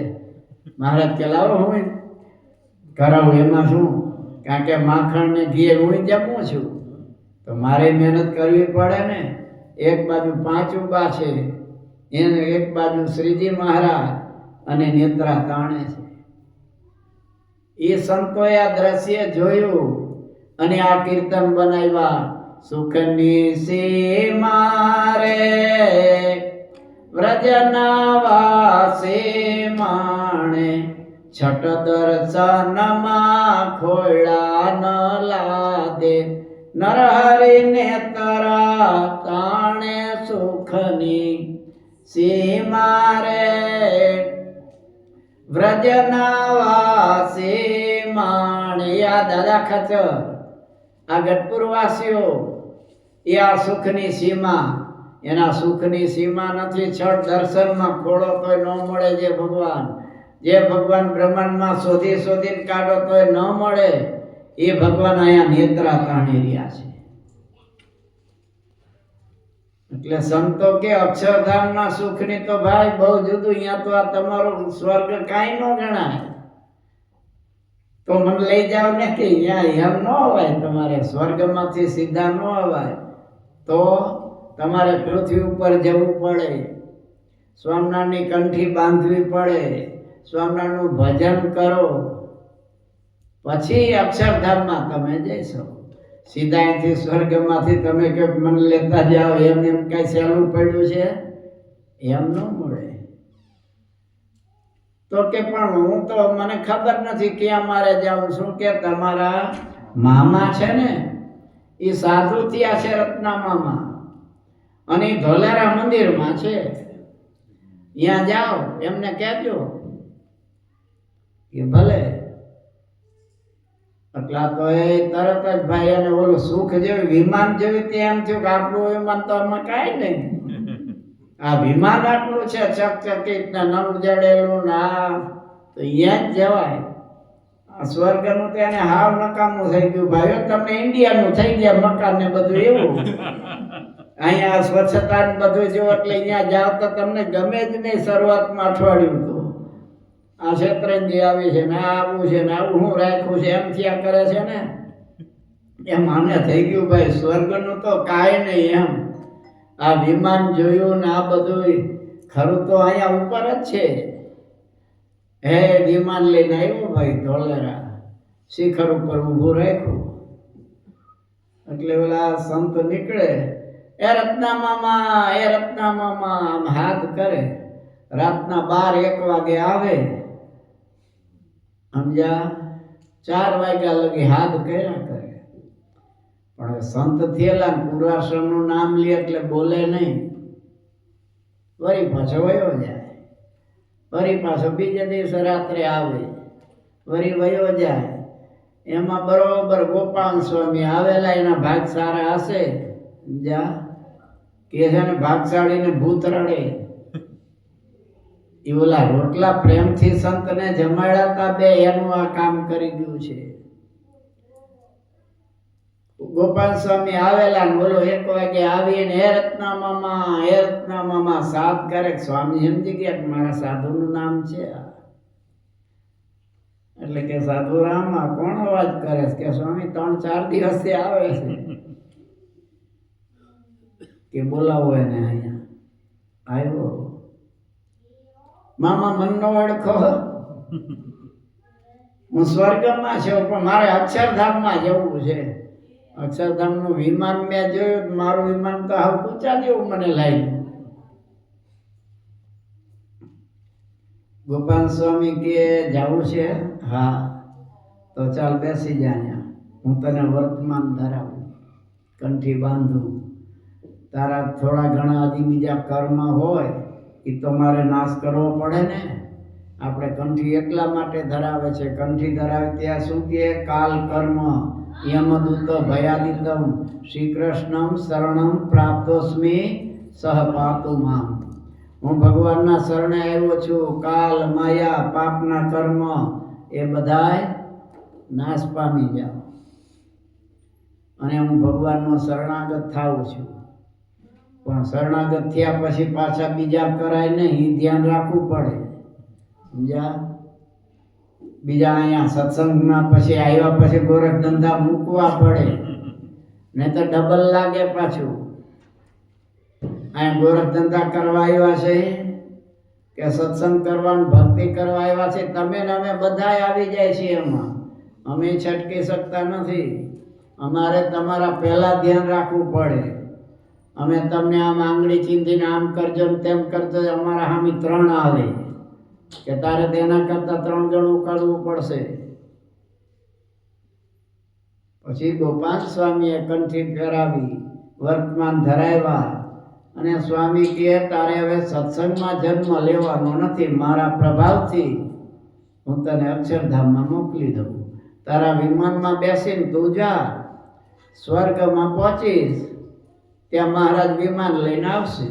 મહારાજ કે લાવો હું કરાવું, એમાં શું, કારણ કે માખણ ને ઘી હું જમું છું તો મારે મહેનત કરવી પડે ને. એક બાજુ પાંચુબા છે, એને એક બાજુ શ્રીજી મહારાજ, અને નેત્રા તાણે છે. એ સંતોએ આ દ્રશ્ય જોયું અને આ કીર્તન બનાવ્યા. સુખની સીમા રે વ્રજના વાસે માણે, છઠ દર્શનમાં ખોળા ન લાદે, નરહરિને તરા તાણે સુખની સીમા રે વ્રજના વાસે માણે. આ દાદા ખાચર, આ ગઢપુર વાસીઓ, એ આ સુખની સીમા, એના સુખની સીમા નથી. છઠ દર્શનમાં ખોળો તોય ન મળે. જે ભગવાન બ્રહ્માંડમાં શોધીને કાઢો તોય ન મળે, એ ભગવાન અહીંયા નેત્રા તાણી રહ્યા છે. એટલે સંતો કે અક્ષરધામના સુખની તો ભાઈ બહુ જુદું. અહીંયા તો આ તમારો સ્વર્ગ કાંઈ ન ગણાય. તો મને લઈ જાવ ને કે અહીંયા એમ ન અવાય, તમારે સ્વર્ગમાંથી સીધા ન અવાય, તો તમારે પૃથ્વી ઉપર જવું પડે, સ્વામિનારાયણની કંઠી બાંધવી પડે, સ્વામિનારાયણનું ભજન કરો, પછી અક્ષરધામમાં તમે જઈ શકો. સીધા અહીંથી સ્વર્ગમાંથી તમે કે મને લેતા જાઓ એમ કઈ સહેલું પડ્યું છે? એમ ન મળે. તો કે પણ હું તો મને ખબર નથી ક્યાં મારે જાઉં. શું કે તમારા મામા છે ને એ સાધુ થયા છે, રત્ના મામા, અને ઈ ધોલેરા મંદિરમાં છે, ત્યાં જાઓ એમને કહેજો કે ભલે. એટલા તો એ તરત જ ભાઈ એને ઓલું સુખ જેવું વિમાન જેવું તે એમ થયું કે આપણું વિમાન તો આમાં કાંઈ નહીં, આ વિમાન આટલું છે ચકચકિત ને નમ જડેલું ના, તો અહીંયા જ જવાય. આ સ્વર્ગનું તો એને હાવ નકામું થઈ ગયું. ભાઈઓ તમને ઇન્ડિયાનું થઈ ગયા મકાન ને બધું એવું. અહીંયા સ્વચ્છતા ને બધું જો એટલે અહીંયા જાવ તો તમને ગમે જ નહીં. શરૂઆતમાં અઠવાડિયું તો આ શેતરંજી આવી છે ને આવું છે ને આવું હું રાખ્યું છે એમ થયા કરે છે ને, એમ આને થઈ ગયું ભાઈ સ્વર્ગનું તો કાંઈ નહીં એમ. આ વિમાન જોયું ને આ બધું ખરું તો અહીંયા ઉપર જ છે. હે વિમાન લઈને આવ્યો ભાઈ ધોલેરા, શિખર ઉપર ઊભું રાખ્યું. એટલે ઓલા સંત નીકળે, એ રત્ના મામા, એ રત્ના મામા, આમ હાથ કરે. રાતના 12-1 વાગે આવે, સમજ્યા? 4 વાગ્યા લગી હાથ કર્યા કરે. પણ સંત થયેલા પૂર્વાશ્રમનું નામ લે એટલે બોલે નહીં. વળી પાછો વયો જાય, વળી પાછો બીજે દિવસે રાત્રે આવે, વળી વયો જાય. એમાં બરોબર ગોપાલ સ્વામી આવેલા, એના ભાગ સારા હશે, સમજ્યા? કે છે ને ભાગશાળીને ભૂત રડે. એ ઓલા રોટલા પ્રેમથી સંતને જમાડ્યા હતા બે, એનું આ કામ કરી ગયું છે. ગોપાલ સ્વામી આવેલા ને બોલો 1 વાગે આવીને હે રત્ના મામા, હે રત્ના મામા સાથ કરે. સ્વામી સમજી ગયા કે મારા સાધુનું નામ છે આ. એટલે કે સાધુ રામા કોણ અવાજ કરે છે? કે સ્વામી 3-4 દિવસથી આવે છે. કે બોલાવો એને અહીંયા. આવ્યો. મામા મનનો ઓળખો, હું સ્વર્ગમાં છું પણ મારે અક્ષરધામમાં જવું છે. અક્ષરધામનું વિમાન મેં જોયું, મારું વિમાન તો હાવ ઊંચા જેવું મને લાગ્યું. ગોપાલ સ્વામી કે જાવું છે? હા, તો ચાલ બેસી જા અહીંયા, હું તને વર્તમાન ધરાવું, કંઠી બાંધું. તારા થોડા ઘણા હજી બીજા કર્મ હોય એ તો મારે નાશ કરવો પડે ને. આપણે કંઠી એટલા માટે ધરાવે છે, કંઠી ધરાવે ત્યાં શું કહે? કાલ કર્મ યમદૂત ભયાદિતમ શ્રી કૃષ્ણમ શરણમ પ્રાપ્તોસ્મિ સહ પાતુ મામ. હું ભગવાનના શરણે આવ્યો છું. કાલ માયા પાપના કર્મ એ બધાય નાશ પામી જાઓ, અને હું ભગવાનનો શરણાગત થાઉં છું. પણ શરણાગત થયા પછી પાછા બીજા કરાય નહીં, ધ્યાન રાખવું પડે, સમજ્યા? બીજા અહીંયા સત્સંગમાં પછી આવ્યા પછી ગોરખ ધંધા મૂકવા પડે, નહીં તો ડબલ લાગે પાછું. અહીંયા ગોરખ ધંધા કરવા આવ્યા છે કે સત્સંગ કરવાનું ભક્તિ કરવા આવ્યા છે? તમે ને અમે બધાય આવી જાય છે એમાં. અમે છટકી શકતા નથી. અમારે તમારા પહેલા ધ્યાન રાખવું પડે. અમે તમને આમ આંગળી ચીંધીને આમ કરજો ને તેમ કરજો, અમારા સામે 3 આવે કે તારે તેના કરતા 3 ગણું કરવું પડશે. પછી ગોપાલ સ્વામીએ કંઠી ફેરાવી, વર્તમાન ધરાવ્યા, અને સ્વામી કહે તારે હવે સત્સંગમાં જન્મ લેવાનો નથી. મારા પ્રભાવથી હું તને અક્ષરધામમાં મોકલી દઉં. તારા વિમાનમાં બેસીને તું જા, સ્વર્ગમાં પહોંચીશ, ત્યાં મહારાજ વિમાન લઈને આવશે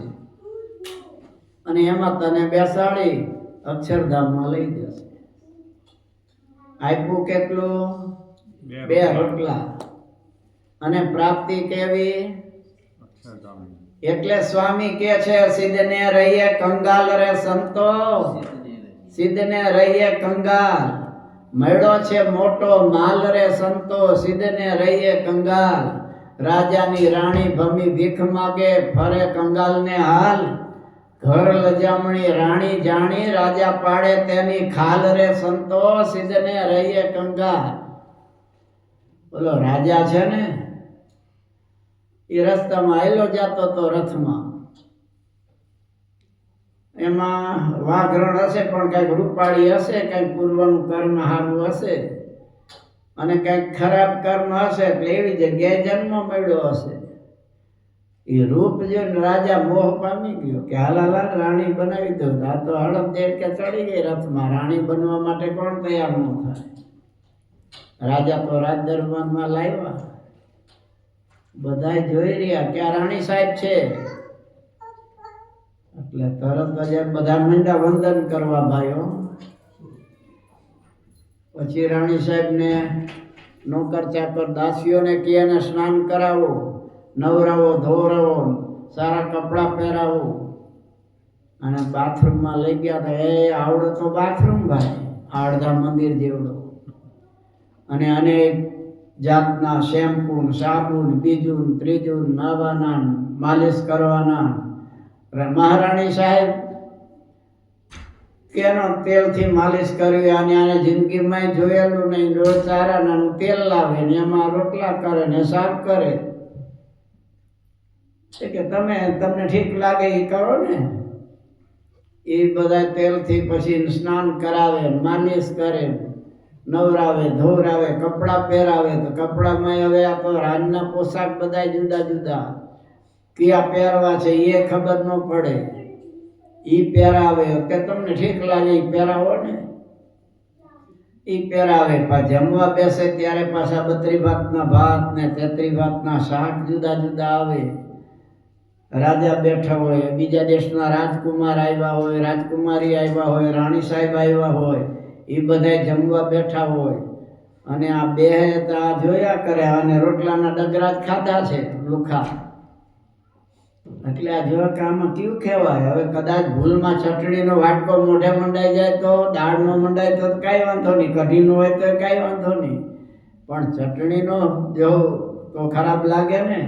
અને એમાં તને બેસાડી અક્ષરધામમાં લઈ જશે. આપ્યું કેટલું? 2 રોટલા. અને પ્રાપ્તિ કેવી? એટલે સ્વામી કે છે સિદ્ધને રહીએ કંગાલ રે સંતો, સિદ્ધને રહીએ કંગાલ. મળ્યો છે મોટો માલ રે સંતો સિદ્ધને રહીએ કંગાલ રાજાની રાણી ભમી ભીખ માગે ફરે કંગાલને હાલ ઘર લજામણી રાણી જાણી રાજા પાડે તેની ખાલ રે સંતો સિદ્ધને રહીએ કંગાલ. બોલો રાજા છે ને એ રસ્તામાં આયલો જતો તો રથમાં, એમાં વાઘરણ હશે પણ કંઈક રૂપાળી હશે, કંઈક પૂર્વનું કર્મ સારું હશે અને કંઈક ખરાબ કર્મ હશે એટલે એવી જગ્યાએ જન્મ મળ્યો હશે. એ રૂપ જોઈને રાજા મોહ પામી ગયો કે હાલાલાલ રાણી બનાવી દો. આ તો હડપ દેડકે ચડી ગઈ રથમાં, રાણી બનવા માટે કોણ તૈયાર ન થાય. રાજા તો રાજ દરબારમાં લાવ્યા, બધા જોઈ રહ્યા કે આ રાણી સાહેબ છે એટલે તરત જ બધા મંડા વંદન કરવા ભાઈઓ. પછી રાણી સાહેબને નોકર ચાકર દાસીઓને કે એને સ્નાન કરાવો, નવરાવો, ધોવરાવો, સારા કપડાં પહેરાવો અને બાથરૂમમાં લઈ ગયા તો એ આવડો તો બાથરૂમ ભાઈ અડધા મંદિર જેવડો, અને અનેક જાતના શેમ્પુ સાબુ બીજું ત્રીજું નાવાના માલિશ કરવાના. મહારાણી સાહેબ કેનો તેલથી માલિશ કરવી અને આને જિંદગીમાં જોયેલું નહીં. રોજ ચારાનાનું તેલ લાવે ને એમાં રોટલા કરે ને શાક કરે. કે તમને ઠીક લાગે એ કરો ને. એ બધા તેલથી પછી સ્નાન કરાવે, માલિશ કરે, નવરાવે, ધોવરાવે, કપડાં પહેરાવે. તો કપડામાં હવે આ તો રાજના પોશાક બધા જુદા જુદા કયા પહેરવા છે એ ખબર ન પડે. એ પહેરાવે કે તમને ઠીક લાગે એ પહેરાવો ને. એ પહેરાવે. જમવા બેસે ત્યારે પાછા 32 ભાતના ભાત ને 33 ભાતના શાક જુદા જુદા આવે. રાજા બેઠા હોય, બીજા દેશના રાજકુમાર આવ્યા હોય, રાજકુમારી આવ્યા હોય, રાણી સાહેબ આવ્યા હોય, એ બધા જમવા બેઠા હોય અને આ બે જોયા કરે અને રોટલાના ડગરા જ ખાધા છે લુખા. એટલે આ જો કે આમાં કેવું કહેવાય. હવે કદાચ ભૂલમાં ચટણીનો વાટકો મોઢે મંડાઈ જાય તો, દાળનો મંડાય તો કાંઈ વાંધો નહીં, કઢીનો હોય તો કાંઈ વાંધો નહીં, પણ ચટણીનો જો તો ખરાબ લાગે ને.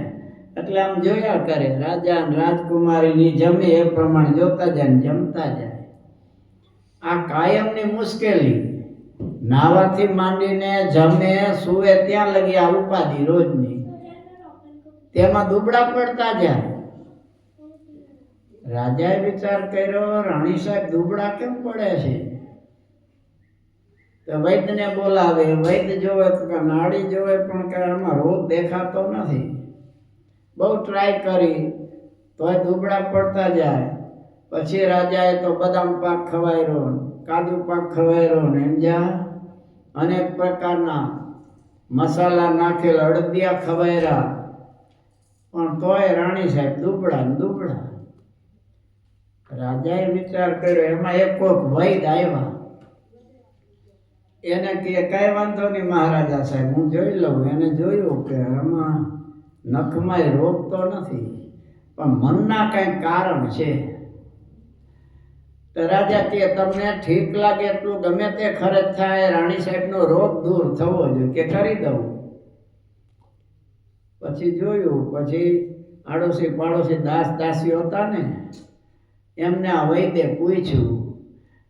એટલે આમ જોયા કરે. રાજા અને રાજકુમારીની જમે એ પ્રમાણે જોતા જાય ને જમતા જાય. આ કાયમની મુશ્કેલી. નાવાથી માંડીને જમે સુવે ત્યાં લગી આ ઉપાધિ રોજની, તેમાં દુબળા પડતા જાય. રાજાએ વિચાર કર્યો રાણી સાહેબ દુબળા કેમ પડે છે. તો વૈદ્યને બોલાવે. વૈદ્ય જોવે તો નાડી જોવે પણ કે આમાં રોગ દેખાતો નથી. બહુ ટ્રાય કરી તોય દુબળા પડતા જાય. પછી રાજાએ તો બદામ પાક ખવાયરો, કાજુ પાક ખવાયરો ને એમ જ્યાં અનેક પ્રકારના મસાલા નાખેલ અડદિયા ખવાયરા, પણ તોય રાણી સાહેબ દુબળા ને દુબળા. રાજાએ વિચાર કર્યો. એમાં એક કોક વૈદ્ય આવ્યા. એને કે કઈ વાંધો નહીં મહારાજા સાહેબ, હું જોઈ લઉં. એને જોયું કે આમાં નખમાં રોગ તો નથી પણ મનના કંઈક કારણ છે. તો રાજા કે તમને ઠીક લાગે એટલું ગમે તે ખર્ચ થાય, રાણી સાહેબનો રોગ દૂર થવો જોઈએ કે કરી દઉં. પછી જોયું. પછી આડોશી પાડોશી દાસ દાસીઓ હતા ને એમને આ વૈદ્ય પૂછ્યું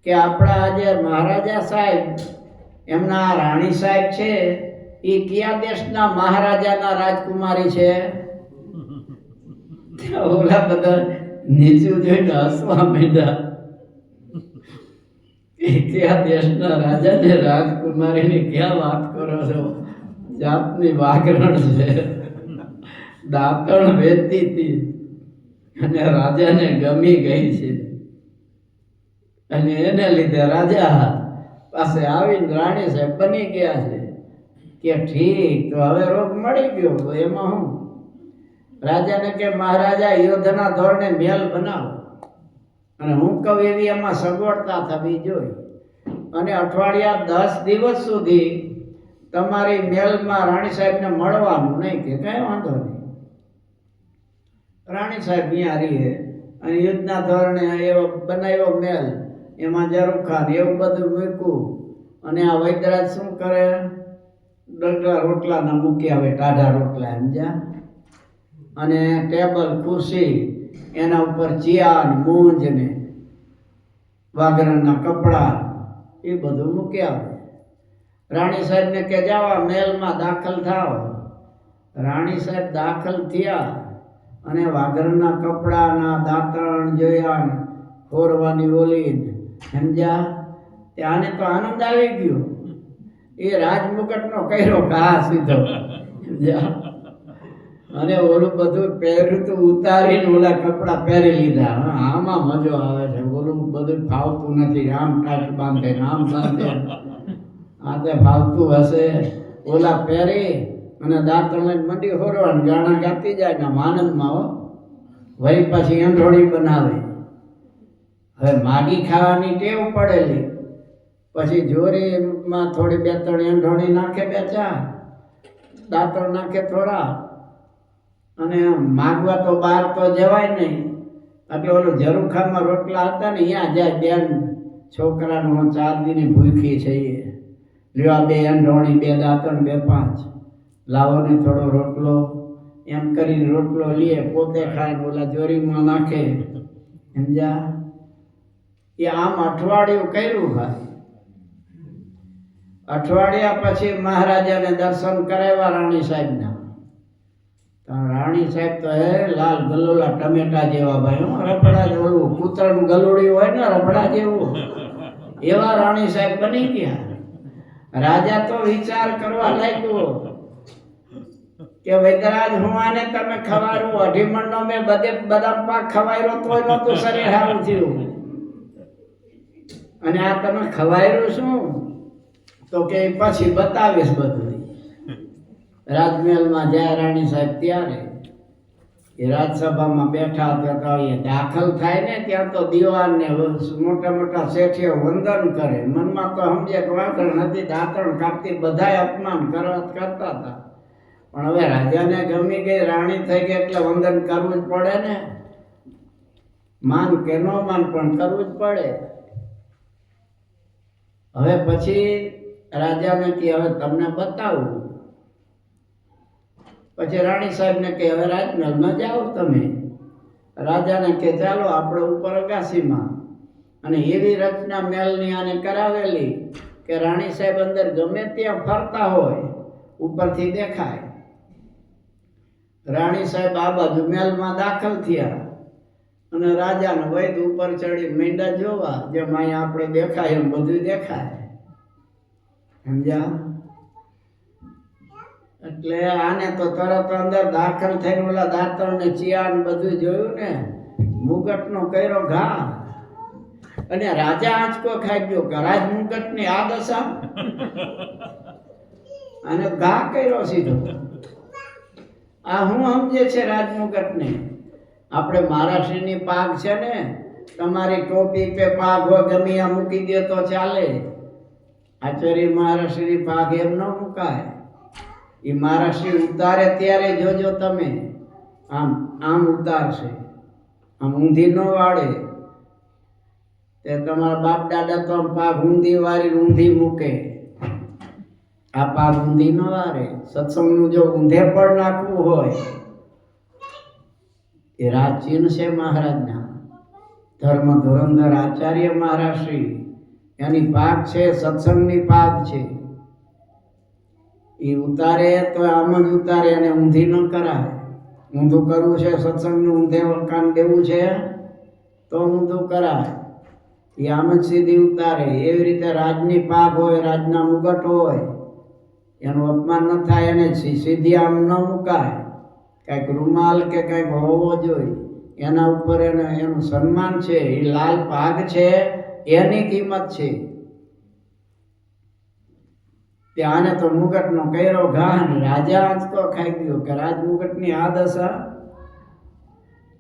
કે આપણા આજે મહારાજા સાહેબ, એમના રાણી સાહેબ છે એ કયા દેશના મહારાજાના રાજકુમારી છે. ઓલા બધા નીચું જોઈને હસવા માંડ્યા. કયા દેશના રાજા ને રાજકુમારીની ક્યાં વાત કરો છો? જાતની વાઘરણ છે. દાંતણ વેચતી હતી અને રાજાને ગમી ગઈ છે અને એને લીધે રાજા પાસે આવીને રાણી સાહેબ બની ગયા છે. કે ઠીક, તો હવે રોગ મળી ગયો તો એમાં હું. રાજાને કે મહારાજા યુદ્ધના ધોરણે મહેલ બનાવો અને હું કહું એવી એમાં સગવડતા થવી જોઈએ અને અઠવાડિયા 10 દિવસ સુધી તમારી મહેલમાં રાણી સાહેબને મળવાનું નહીં. કે કઈ વાંધો નહીં. રાણી સાહેબ અહીંયા રહીએ અને યુદ્ધના ધોરણે એવો બનાવ્યો મહેલ, એમાં ઝરૂખા ને એવું બધું મૂક્યું અને આ વૈદ્યરાજ શું કરે, ડગલા રોટલાના મૂક્યા હોય, ટાઢા રોટલા સમજ્યા, અને ટેબલ ખુરશી એના ઉપર ચિયા ને મૂંજ ને વાઘરણના કપડા એ બધું મૂક્યા હોય. રાણી સાહેબને કે જાવા મહેલમાં દાખલ થાવ. રાણી સાહેબ દાખલ થયા અને વાઘરણના કપડાના દાંતણ જોયા ને ખોરવાની ઓલી સમજ્યા, ત્યાંને તો આનંદ આવી ગયો. એ રાજમુકટનો કર્યો ઘા સીધો સમજ્યા, અને ઓલું બધું પહેર્યું તો ઉતારીને ઓલા કપડાં પહેરી લીધા. આમાં મજો આવે છે, ઓલું બધું ફાવતું નથી, આમ ટાટ બાંધે ને આમ બાંધે, આ તે ફાવતું હશે. ઓલા પહેરી અને દાંતણ મંડી હોરવાનું, ગાણા ગાતી જાય ને આનંદમાં હો. વળી પછી એંધોણી બનાવે. હવે માગી ખાવાની ટેવ પડેલી, પછી જોરીમાં થોડી 2-3 એંધોણી નાખે, 2-4 દાંતણ નાખે થોડા, અને માગવા તો બહાર તો જવાય નહીં. એટલે ઓલું ઝરૂખામાં રોટલા હતા ને અહીંયા જાય, બેન છોકરાનું હું 4 દીની ભૂખી છે, લ્યો 2 એંધોણી 2 દાંતણ 2-5 લાવો ને થોડો રોટલો, એમ કરીને રોટલો લે, પોતે ખાય ને ઓલા જોરીમાં નાખે સમજ્યા. એ આમ અઠવાડિયું કર્યું ભાઈ. અઠવાડિયા પછી મહારાજાને દર્શન કરાવ્યા રાણી સાહેબના. રાણી સાહેબ તો હે લાલ ગલોલા ટમેટા જેવા ભાઈ, રબડા જેવું કૂતરાનું ગલોડી હોય ને રબડા જેવું, એવા રાણી સાહેબ બની ગયા. રાજા તો વિચાર કરવા લાગ્યો કે વૈદ્યરાજ હું આને તમે ખવારું, 2.5 મણનો મેં બધે બદામ પાક ખવાયરો તોય નહોતું શરીર સારું થયું, અને આ તમે ખવાયરું શું? તો કે પછી બતાવીશ બધું. રાજમહેલમાં જાય રાણી સાહેબ ત્યારે એ રાજસભામાં બેઠા હતા, તો એ દાખલ થાય ને ત્યાં તો દીવાન ને મોટા મોટા શેઠીઓ વંદન કરે. મનમાં તો સમજે કે વાઘરણ હતી, દાંતણ કાપતી, બધાય અપમાન કરતા હતા. પણ હવે રાજાને ગમી ગઈ, રાણી થઈ ગઈ એટલે વંદન કરવું જ પડે ને, માન કે ન માન પણ કરવું જ પડે. હવે પછી રાજાને કે હવે તમને બતાવું. પછી રાણી સાહેબને કે હવે રાજમહેલમાં જાઓ તમે. રાજાને કે ચાલો આપણે ઉપર અગાસીમાં. અને એવી રચના મહેલની આને કરાવેલી કે રાણી સાહેબ અંદર ગમે ત્યાં ફરતા હોય ઉપરથી દેખાય. રાણી સાહેબ આ બાજુ મહેલમાં દાખલ થયા અને રાજાને વૈદ ઉપર ચડી માંડ્યા જોવા, જેમ અહીંયા આપણે દેખાય એમ બધું દેખાય સમજ્યા. એટલે આને તો તરત અંદર દાખલ થઈને ઓલા દાંતણ ને ચિયા ને બધું જોયું ને, મુગટનો કર્યો ઘા. અને રાજા આંચકો ખાઈ ગયો કે રાજમુગટની આ દશા, અને ઘા કર્યો સીધો. આ હું સમજે છે રાજમુગટને? આપણે મહારાષ્ટ્રની પાક છે ને, તમારી ટોપી પે પાક હોય ગમે આ મૂકી દે તો ચાલે. આચાર્ય મહારાષ્ટ્રની પાક એમ ન મુકાય. એ મહારાષ્ટ્રી ઉતારે ત્યારે જોજો તમે, આમ આમ ઉતારશે, આમ ઊંધી ન વાળે. તે તમારા બાપ દાદા તો આમ પાક ઊંધી વાળી ઊંધી મૂકે, આ પાક ઊંધી ન વારે. સત્સંગનું જો ઊંધે પણ નાખવું હોય, એ રાજચીન છે મહારાજના, ધર્મ ધુરંધર આચાર્ય મહારાષ્ટ્રી, એની પાક છે, સત્સંગની પાક છે. એ ઉતારે તો આમ જ ઉતારે, અને ઊંધી ન કરાય. ઊંધું કરવું છે, સત્સંગનું ઊંધે કામ દેવું છે તો ઊંધું કરાય. એ આમ જ સીધી ઉતારે. એવી રીતે રાજની પાક હોય, રાજના મુગટ હોય, એનું અપમાન ન થાય, એને સીધી આમ ન મુકાય. કંઈક રૂમાલ કે કંઈક હોવો જોઈએ એના ઉપર, એનું સન્માન છે. એ લાલ પાક છે, એની કિંમત છે. આને તો મુગટનો કર્યો ઘા, ને રાજા આંચકો ખાઈ ગયો કે રાજમુગટની આ દશા.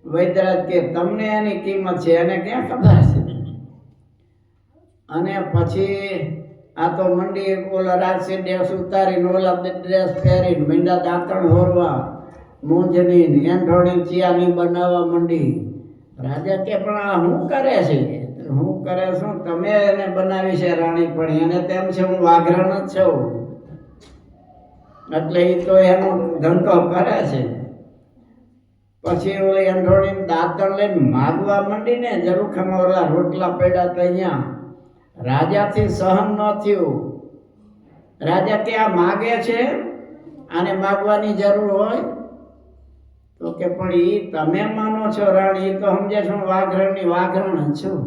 વૈદ્યરાજ કે તમને એની કિંમત છે, એને ક્યાં ખબર છે? અને પછી આ તો મંડી ઓલા રાજસી ડ્રેસ ઉતારીને ઓલા ડ્રેસ પહેરીને મીંડા દાંતણ હોરવા, મૂંઝની એંધોણી ચિયાની બનાવવા મંડી. રાજા કે પણ આ શું કરે છે? હું કરે શું તમે એને બનાવી છે રાણી, પણ એને તેમ છે હું વાઘરણ જ છું, એટલે એ તો એનો ધંધો કરે છે. પછી ઓલી અંધોણી દાંતણ લઈને માગવા માંડીને જરૂખામાં ઓલા રોટલા પડ્યા હતા અહીંયા, રાજાથી સહન ન થયું. રાજા કે આ માગે છે, આને માગવાની જરૂર હોય? તો કે પણ ઈ તમે માનો છો રાણી, ઈ તો સમજે છો વાઘરણની વાઘરણ છું.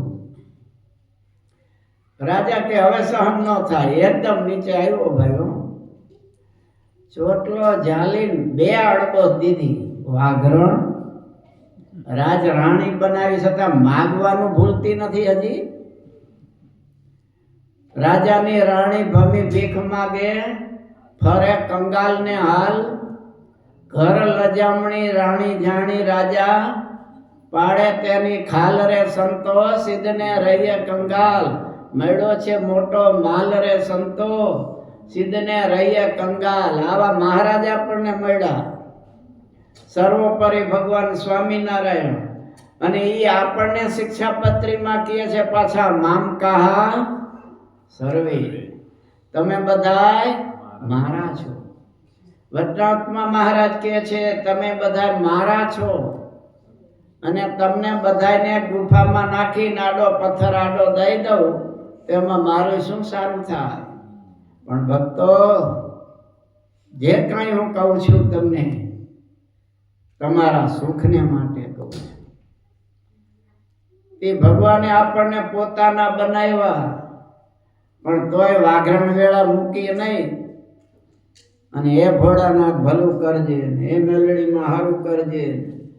રાજા કે હવે સહન ન થાય, એકદમ નીચે આવ્યો ભાઈઓ, ચોટલો ઝાલીને 2 અડબો દીધી. વાઘરણ રાજ રાણી બનાવી છતાં માગવાનું ભૂલતી નથી હજી. રાજાની રાણી ભમી ભીખ માગે, ફરે કંગાલ ને હાલ, ઘર લજામણી રાણી જાણી રાજા, પાડે તેની ખાલ રે સંતો, સિદ્ધને રહીએ કંગાલ, મળ્યો છે મોટો માલ રે સંતો, સિદ્ધને રહીએ કંગાલ. આવા મહારાજ આપણને મળ્યા, સર્વોપરી ભગવાન સ્વામિનારાયણ. અને એ આપણને શિક્ષાપત્રીમાં કહે છે પાછા, મામ કહા સર્વે, તમે બધાય મારા છો. વચનાત્મા મહારાજ કહે છે તમે બધા મારા છો, અને તમને બધાને ગુફામાં નાખી આડો પથ્થર આડો દઈ દઉં તો એમાં મારું શું સારું થાય? પણ ભક્તો, જે કાંઈ હું કહું છું તમને તમારા સુખને માટે કહું છું. એ ભગવાને આપણને પોતાના બનાવ્યા, પણ તોય વાઘરણ વેળા મૂકી નહીં. અને એ ભોળાનાથ ભલું કરજે, એ મેલડીમાં હારું કરજે,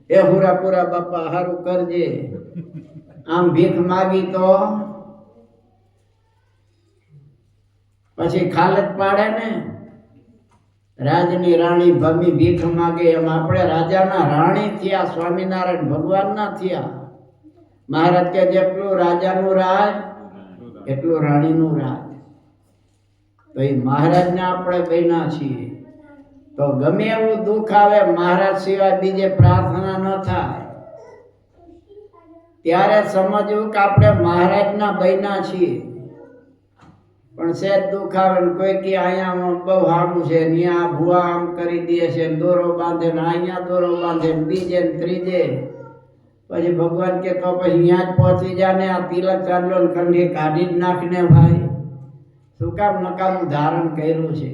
એ હુરાપુરા બાપા હારું કરજે. આમ ભીખ માગી તો પછી ખાલત પાડે ને. રાજની રાણી ભમી ભીખ માગે, એમ આપણે રાજાના રાણી થયા, સ્વામિનારાયણ ભગવાનના થયા. મહારાજ કે જેટલું રાજાનું રાજ એટલું રાણીનું રાજ. તો એ મહારાજને આપણે બન્યા છીએ, તો ગમે એવું દુઃખ આવે મહારાજ સિવાય બીજે પ્રાર્થના ન થાય. ત્યારે સમજવું કે આપણે મહારાજના બન્યા છીએ. પણ સહેજ દુઃખ આવે ને કોઈ કે અહીંયા બહુ સારું છે, ત્યાં ભૂવા આમ કરી દે છે, દોરો બાંધે ને અહીંયા દોરો બાંધે ને બીજે ને ત્રીજે. પછી ભગવાન કે તો પછી ત્યાં જ પહોંચી જા ને, આ તિલક ચાંદલો ને કંઠી કાઢી જ નાખને ભાઈ, શું કામ નકામું ધારણ કર્યું છે?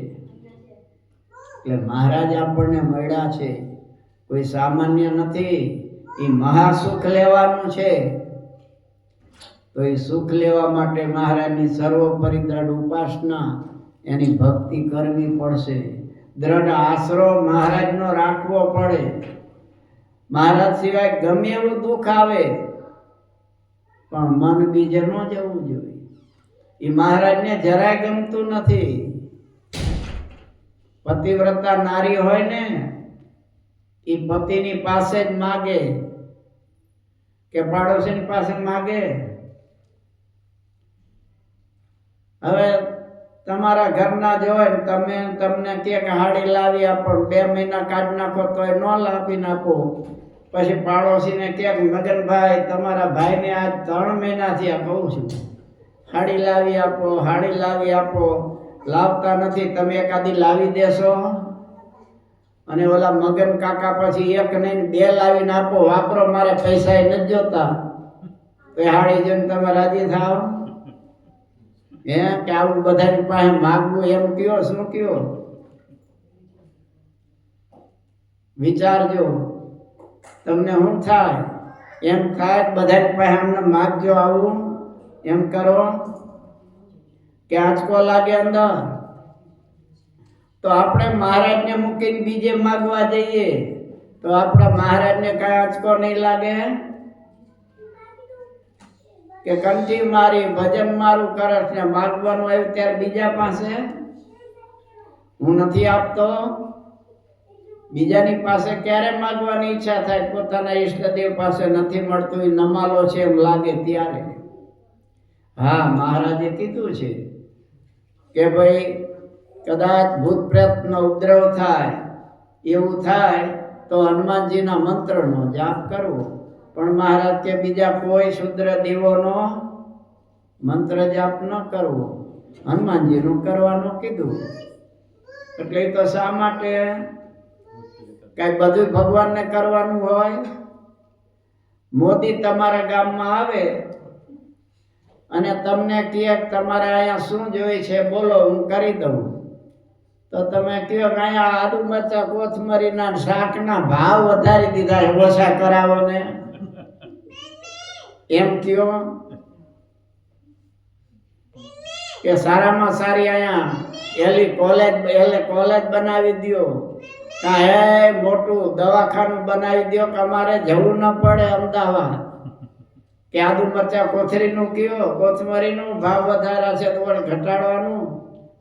એટલે મહારાજ આપણને મળ્યા છે, કોઈ સામાન્ય નથી. એ મહાસુખ લેવાનું છે, તો એ સુખ લેવા માટે મહારાજની સર્વોપરી દ્રઢ ઉપાસના, એની ભક્તિ કરવી પડશે. દ્રઢ આશરો મહારાજનો રાખવો પડે. મહારાજ સિવાય ગમે એવું દુઃખ આવે પણ મન બીજે ન જવું જોઈએ. એ મહારાજને જરાય ગમતું નથી. પતિવ્રતા નારી હોય ને, એ પતિની પાસે જ માગે કે પાડોશીની પાસે માગે. હવે તમારા ઘરના જ હોય ને, તમને કે હાડી લાવી આપો, 2 મહિના કાઢી નાખો તોય ન લાવી નાખો. પછી પાડોશીને કે મગનભાઈ તમારા ભાઈને આજ 3 મહિના થયા કહું છું, હાડી લાવી આપો, હાડી લાવી આપો, લાવતા નથી. તમે એકાદી લાવી દેશો? અને ઓલા મગન કાકા પછી 1 નહીં 2 લાવીને આપો, વાપરો, મારે પૈસા નથી જોતા. તો હાડી જોઈને તમે રાજી થાવ? કે આવું બધાની પાસે માગવું એમ કયો? શું કયો? વિચારજો, તમને શું થાય? એમ થાય બધાની પાસે અમને માગજો, આવું એમ કરો કે આંચકો લાગે અંદર. તો આપણે મહારાજને મૂકીને બીજે માગવા જઈએ તો આપણા મહારાજને કાંઈ આંચકો નહીં લાગે? કે કંઠી મારી ભજન મારું કરસ ને માગવાનું આવ્યું ત્યારે બીજા પાસે હું નથી આપતો? બીજાની પાસે ક્યારે માગવાની ઈચ્છા થાય? પોતાના ઈષ્ટદેવ પાસે નથી મળતું, એ નમાલો છે એમ લાગે ત્યારે. હા, મહારાજે કીધું છે કે ભાઈ કદાચ ભૂત પ્રેતનો ઉપદ્રવ થાય, એવું થાય તો હનુમાનજીના મંત્રનો જાપ કરવો. પણ મહારાજ કે બીજા કોઈ શુદ્ર દેવોનો મંત્ર જાપ ન કરવો, હનુમાનજીનું કરવાનું કીધું. એટલે એ તો શા માટે? કઈ બધું ભગવાનને કરવાનું હોય? મોદી તમારા ગામમાં આવે અને તમને કહે તમારે અહીંયા શું જોઈએ છે બોલો, હું કરી દઉં. તો તમે કહો કે અહીંયા આદુ મરચા કોથમરીના શાકના ભાવ વધારી દીધા, ઓછા કરાવો ને, એમ કહો. કે સારામાં સારી અહીંયા કોલેજ બનાવી દો, હે મોટું દવાખાનું બનાવી દો કે અમારે જવું ન પડે અમદાવાદ. કે આદુ મરચા કોથરીનું કયો, કોથમરીનું ભાવ વધારા છે તો ઘટાડવાનું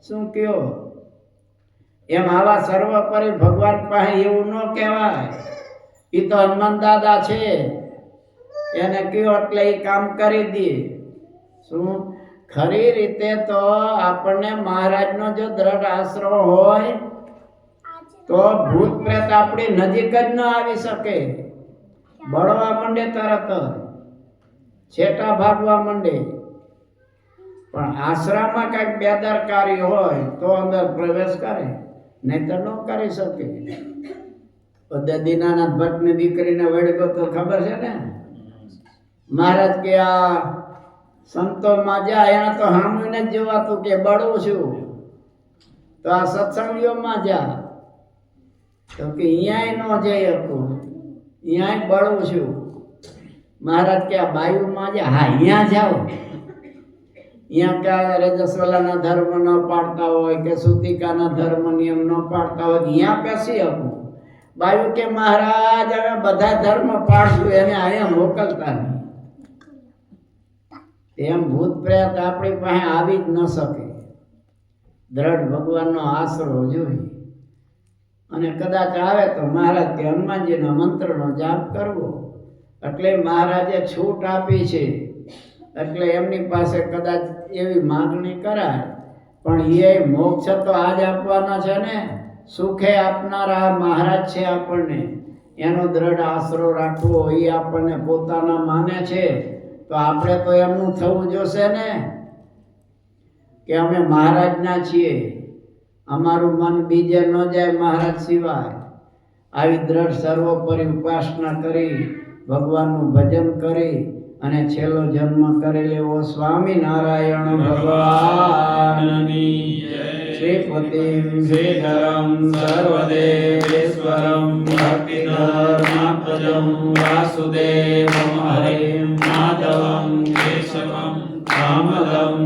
શું કયો? એમ આવા સર્વોપરી ભગવાન પાસે એવું ન કહેવાય. એ તો હનુમાન દાદા છે, એને કયો એટલે એ કામ કરી દે. શું? ખરી રીતે તો આપણને મહારાજનો જો દ્રઢ આશરો હોય તો ભૂત પ્રેત આપણી નજીક જ ન આવી શકે. બળવા માંડે તરત છેટા ભાગવા માંડે. પણ આશ્રમમાં કઈક બેદરકારી હોય તો અંદર પ્રવેશ કરે, નહીં તો ન કરી શકે. દીનાનાથ ભટ્ટની દીકરીને વળગો તો ખબર છે ને, મહારાજ કે આ સંતો માજા એને તો સાંભળીને જ જોવાતું કે બળું છું, તો આ સત્સંગીઓમાં જા તો કે અહીંયા ન જઈ શકું, અહીંયા બળું છું. મહારાજ કે આ બાયુમાં જા, હા અહીંયા જાઓ. અહીંયા ક્યાં રજસ્વલાના ધર્મ ન પાડતા હોય કે સુતિકાના ધર્મ નિયમ ન પાડતા હોય, અહીંયા પેસી શકું. બાયુ કે મહારાજ હવે બધા ધર્મ પાડશું, એને અહીંયા મોકલતા નહીં. એમ ભૂત પ્રેત આપણી પાસે આવી જ ન શકે. દ્રઢ ભગવાનનો આશરો જોઈએ. અને કદાચ આવે તો મહારાજ કે હનુમાનજીના મંત્રનો જાપ કરવો. એટલે મહારાજે છૂટ આપી છે, એટલે એમની પાસે કદાચ એવી માગણી કરાય. પણ એ મોક્ષ તો આજ આપવાના છે ને, સુખે આપનારા મહારાજ છે. આપણને એનો દ્રઢ આશરો રાખવો, એ આપણને પોતાના માને છે. તો આપણે તો એમનું થવું જોશે ને કે અમે મહારાજના છીએ, અમારું મન બીજે ન જાય મહારાજ સિવાય. આવી દ્રઢ સર્વોપરી ઉપાસના કરી, ભગવાનનું ભજન કરી અને છેલ્લો જન્મ કરી લેવો. સ્વામિનારાયણ ભગવાનની જય. શ્રીપતિમ શ્રીધરમ સર્વદેવેશ્વરમ ભક્તિધર્માત્મજં વાસુદેવમ હરિમ માધવમ કેશવમ દામોદરમ